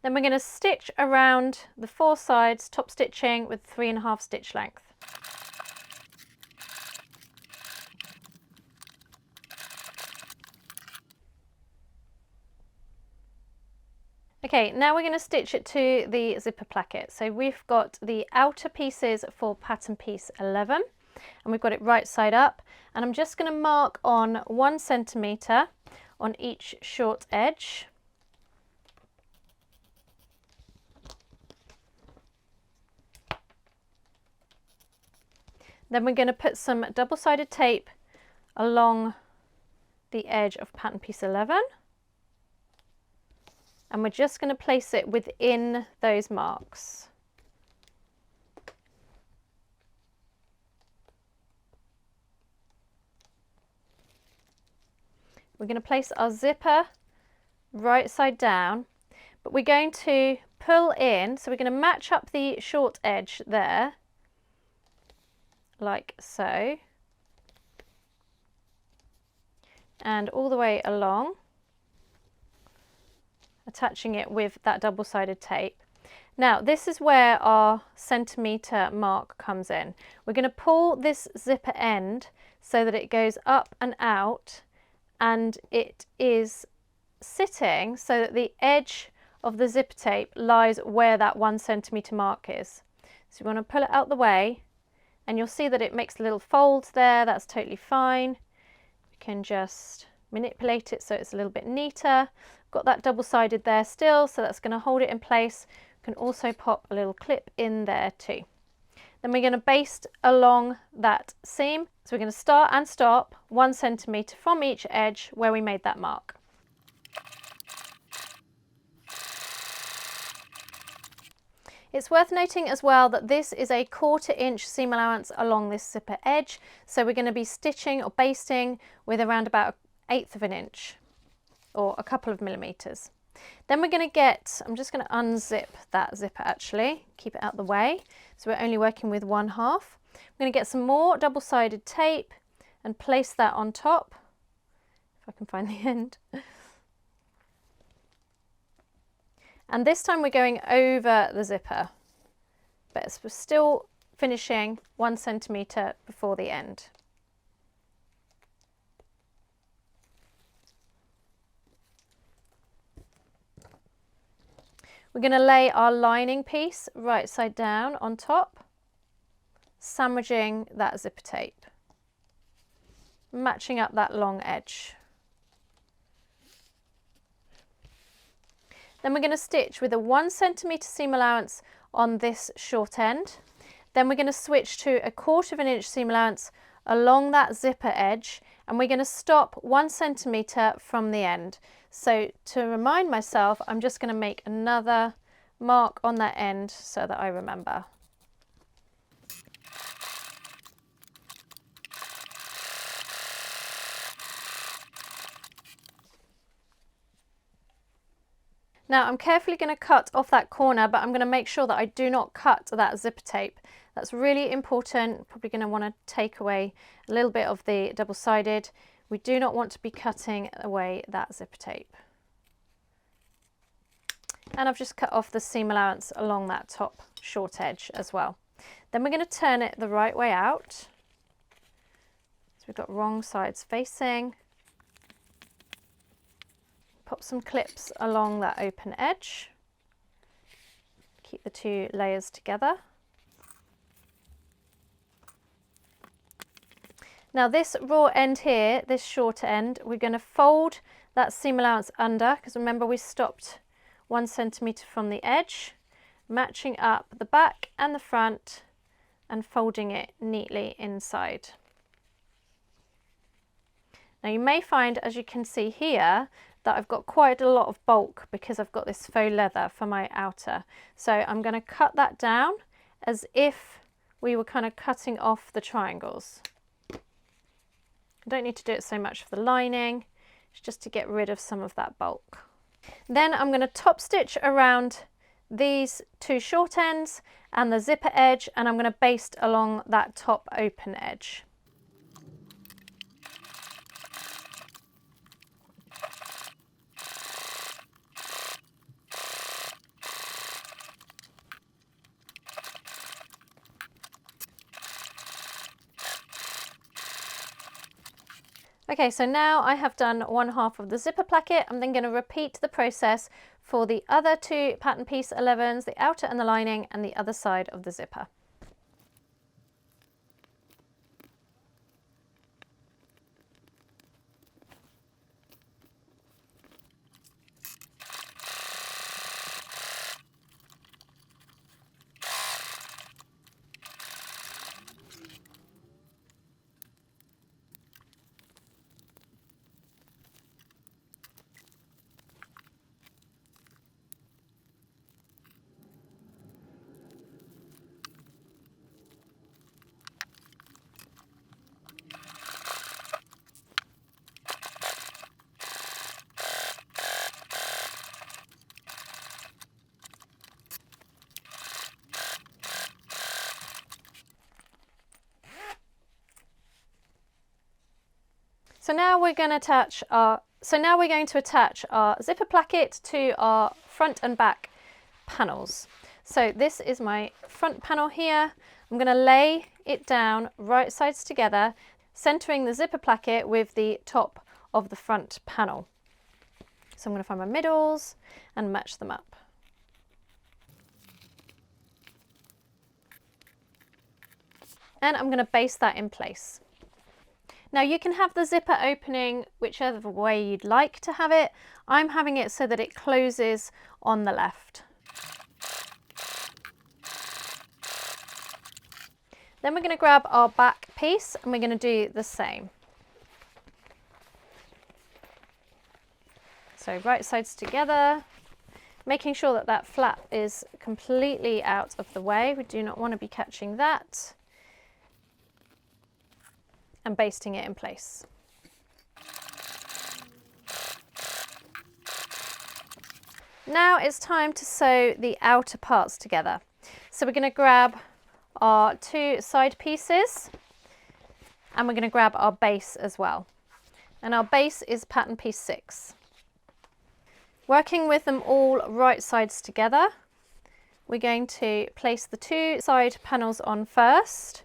Then we're going to stitch around the 4 sides, top stitching with 3.5 stitch length. Okay, now we're going to stitch it to the zipper placket. So we've got the outer pieces for pattern piece 11, and we've got it right side up, and I'm just going to mark on 1 centimetre on each short edge. Then we're going to put some double-sided tape along the edge of pattern piece 11. And we're just going to place it within those marks. We're going to place our zipper right side down, but we're going to pull in, so we're going to match up the short edge there, like so, and all the way along, attaching it with that double-sided tape. Now this is where our centimetre mark comes in. We're going to pull this zipper end so that it goes up and out, and it is sitting so that the edge of the zipper tape lies where that 1 centimetre mark is. So you want to pull it out the way, and you'll see that it makes little folds there. That's totally fine. You can just manipulate it so it's a little bit neater. Got that double-sided there still, so that's going to hold it in place. You can also pop a little clip in there too. Then we're going to baste along that seam. So we're going to start and stop 1 centimetre from each edge where we made that mark. It's worth noting as well that this is a 1/4 inch seam allowance along this zipper edge, so we're going to be stitching or basting with around about 1/8 of an inch. or a couple of millimeters. Then we're going to get, I'm just going to unzip that zipper actually, keep it out the way. So we're only working with 1/2. I'm going to get some more double-sided tape and place that on top, if I can find the end. And this time we're going over the zipper, but we're still finishing 1 centimeter before the end. We're going to lay our lining piece right side down on top, sandwiching that zipper tape, matching up that long edge. Then we're going to stitch with a 1 centimeter seam allowance on this short end. Then we're going to switch to a 1/4 inch seam allowance along that zipper edge, and we're going to stop 1 centimeter from the end. So to remind myself, I'm just going to make another mark on that end so that I remember. Now I'm carefully going to cut off that corner, but I'm going to make sure that I do not cut that zipper tape. That's really important. Probably going to want to take away a little bit of the double-sided. We do not want to be cutting away that zipper tape. And I've just cut off the seam allowance along that top short edge as well. Then we're going to turn it the right way out. So we've got wrong sides facing. Pop some clips along that open edge. Keep the 2 layers together. Now this raw end here, this short end, we're going to fold that seam allowance under, because remember we stopped 1 centimeter from the edge, matching up the back and the front and folding it neatly inside. Now you may find, as you can see here, that I've got quite a lot of bulk because I've got this faux leather for my outer. So I'm going to cut that down as if we were kind of cutting off the triangles. I don't need to do it so much for the lining, it's just to get rid of some of that bulk. Then I'm going to top stitch around these 2 short ends and the zipper edge, and I'm going to baste along that top open edge. Okay, so now I have done 1/2 of the zipper placket. I'm then going to repeat the process for the other 2 pattern piece 11s, the outer and the lining, and the other side of the zipper. So now we're going to attach our zipper placket to our front and back panels. So this is my front panel here. I'm going to lay it down right sides together, centering the zipper placket with the top of the front panel. So I'm going to find my middles and match them up. And I'm going to baste that in place. Now you can have the zipper opening whichever way you'd like to have it. I'm having it so that it closes on the left. Then we're going to grab our back piece and we're going to do the same. So right sides together, making sure that that flap is completely out of the way. We do not want to be catching that. And basting it in place. Now it's time to sew the outer parts together. So we're going to grab our 2 side pieces and we're going to grab our base as well. And our base is pattern piece 6. Working with them all right sides together, we're going to place the 2 side panels on first,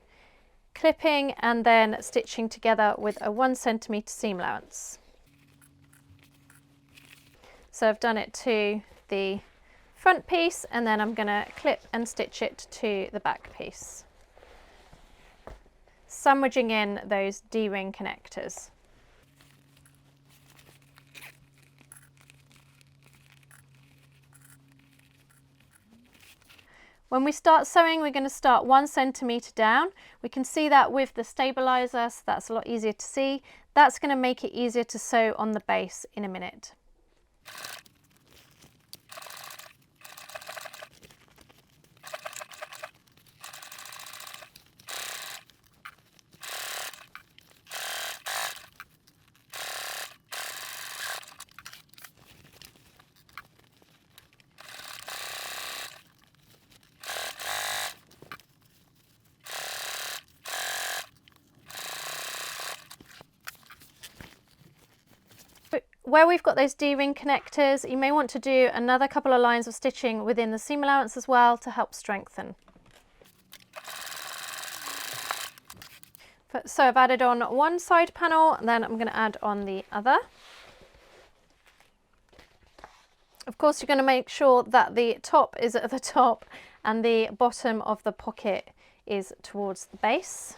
clipping and then stitching together with a 1 centimetre seam allowance. So I've done it to the front piece and then I'm going to clip and stitch it to the back piece, sandwiching in those D-ring connectors. When we start sewing, we're going to start 1 centimetre down. We can see that with the stabiliser, so that's a lot easier to see. That's going to make it easier to sew on the base in a minute. Where we've got those D-ring connectors, you may want to do another couple of lines of stitching within the seam allowance as well to help strengthen. So I've added on 1 side panel and then I'm going to add on the other. Of course, you're going to make sure that the top is at the top and the bottom of the pocket is towards the base.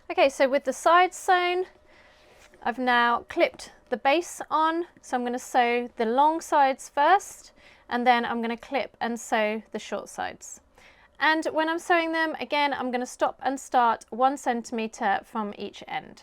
Okay, so with the sides sewn, I've now clipped the base on. So I'm going to sew the long sides first, and then I'm going to clip and sew the short sides. And when I'm sewing them, again, I'm going to stop and start 1 centimetre from each end.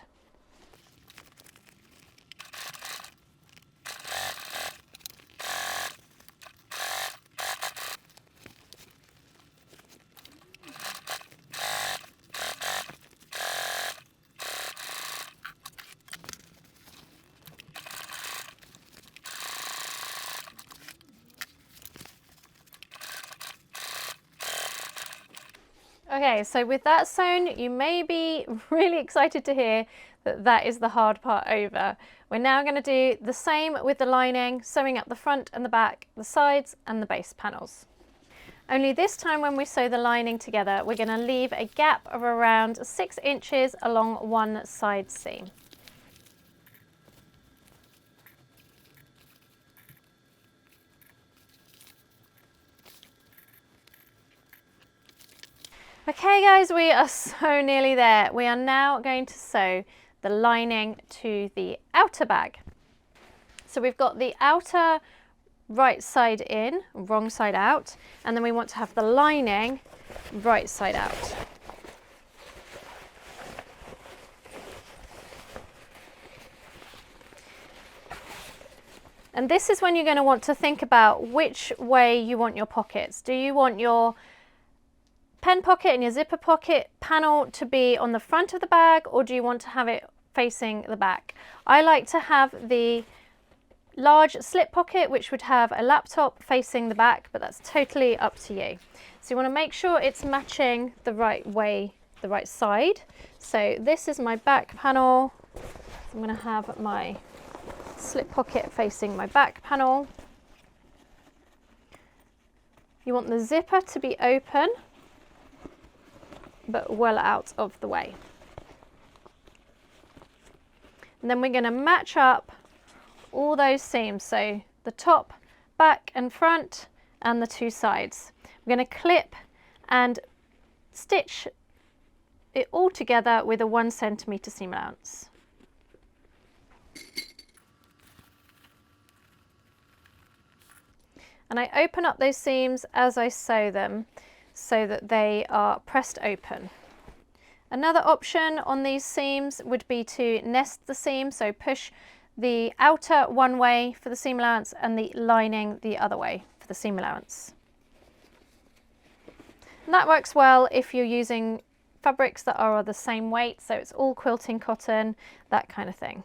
Okay, so with that sewn, you may be really excited to hear that that is the hard part over. We're now going to do the same with the lining, sewing up the front and the back, the sides and the base panels. Only this time when we sew the lining together, we're going to leave a gap of around 6 inches along one side seam. Okay guys, we are so nearly there. We are now going to sew the lining to the outer bag. So we've got the outer right side in, wrong side out, and then we want to have the lining right side out. And this is when you're going to want to think about which way you want your pockets. Do you want your pen pocket and your zipper pocket panel to be on the front of the bag, or do you want to have it facing the back? I like to have the large slip pocket, which would have a laptop facing the back, but that's totally up to you. So you want to make sure it's matching the right way, the right side. So this is my back panel. I'm going to have my slip pocket facing my back panel. You want the zipper to be open, but well out of the way. And then we're going to match up all those seams, so the top, back and front and the 2 sides. We're going to clip and stitch it all together with a 1 centimetre seam allowance. And I open up those seams as I sew them so that they are pressed open. Another option on these seams would be to nest the seam, so push the outer one way for the seam allowance and the lining the other way for the seam allowance. And that works well if you're using fabrics that are the same weight, so it's all quilting cotton, that kind of thing.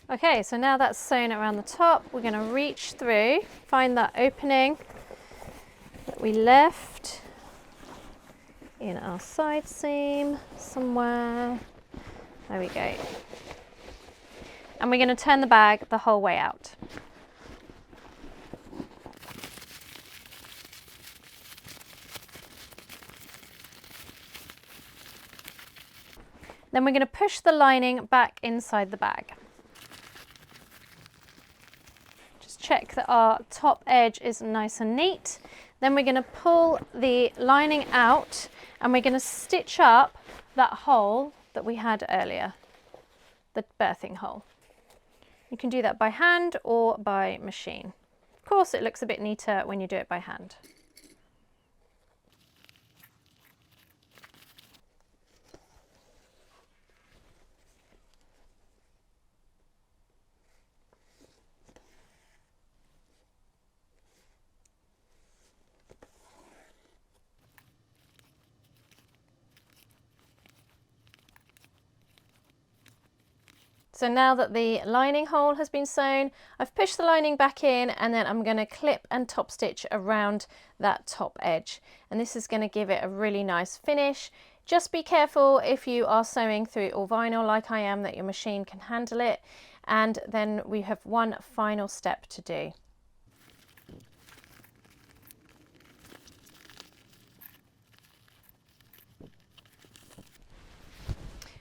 Okay, so now that's sewn around the top, we're going to reach through, find that opening that we left in our side seam somewhere. There we go. And we're going to turn the bag the whole way out. Then we're going to push the lining back inside the bag. Check that our top edge is nice and neat. Then we're going to pull the lining out and we're going to stitch up that hole that we had earlier, the birthing hole. You can do that by hand or by machine. Of course, it looks a bit neater when you do it by hand. So now that the lining hole has been sewn, I've pushed the lining back in and then I'm going to clip and top stitch around that top edge. And this is going to give it a really nice finish. Just be careful if you are sewing through all vinyl like I am, that your machine can handle it. And then we have one final step to do.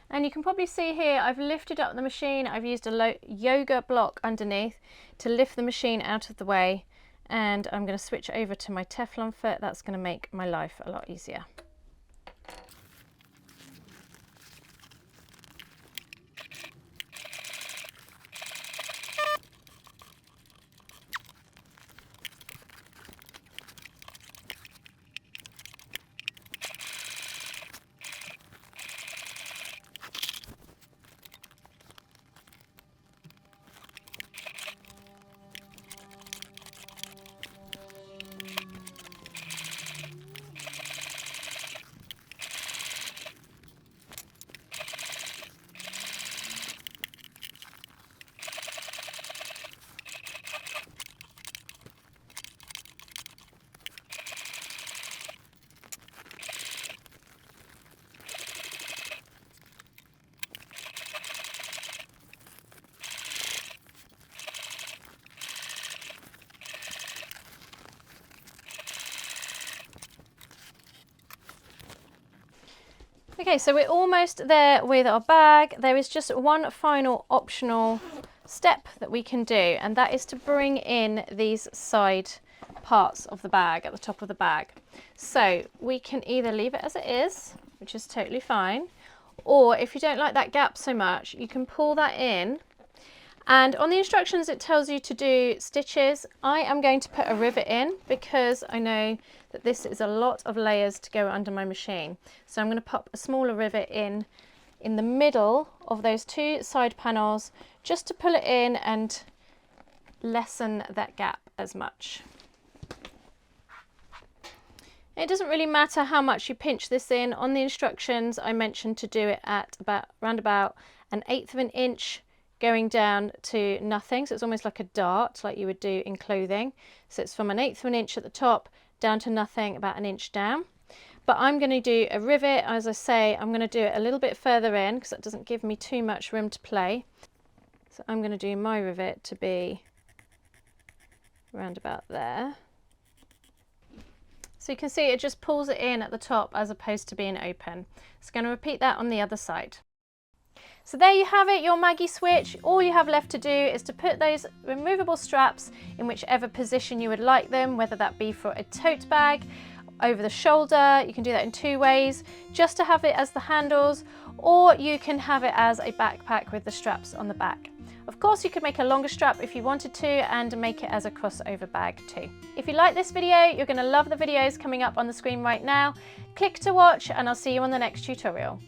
And you can probably see here I've lifted up the machine, I've used a yoga block underneath to lift the machine out of the way, and I'm going to switch over to my Teflon foot. That's going to make my life a lot easier. Okay, so we're almost there with our bag. There is just one final optional step that we can do, and that is to bring in these side parts of the bag at the top of the bag. So we can either leave it as it is, which is totally fine, or if you don't like that gap so much, you can pull that in. And on the instructions it tells you to do stitches. I am going to put a rivet in because I know that this is a lot of layers to go under my machine. So I'm going to pop a smaller rivet in the middle of those two side panels just to pull it in and lessen that gap as much. It doesn't really matter how much you pinch this in. On the instructions I mentioned to do it at around about 1/8 of an inch going down to nothing, so it's almost like a dart like you would do in clothing. So it's from 1/8 of an inch at the top down to nothing, about 1 inch down. but I'm going to do a rivet. As I say, I'm going to do it a little bit further in because that doesn't give me too much room to play. So I'm going to do my rivet to be around about there. So you can see it just pulls it in at the top as opposed to being open. It's going to repeat that on the other side. So there you have it, your Maggie Switch. All you have left to do is to put those removable straps in whichever position you would like them, whether that be for a tote bag, over the shoulder. You can do that in two ways, just to have it as the handles, or you can have it as a backpack with the straps on the back. Of course, you could make a longer strap if you wanted to and make it as a crossover bag too. If you like this video, you're going to love the videos coming up on the screen right now. Click to watch and I'll see you on the next tutorial.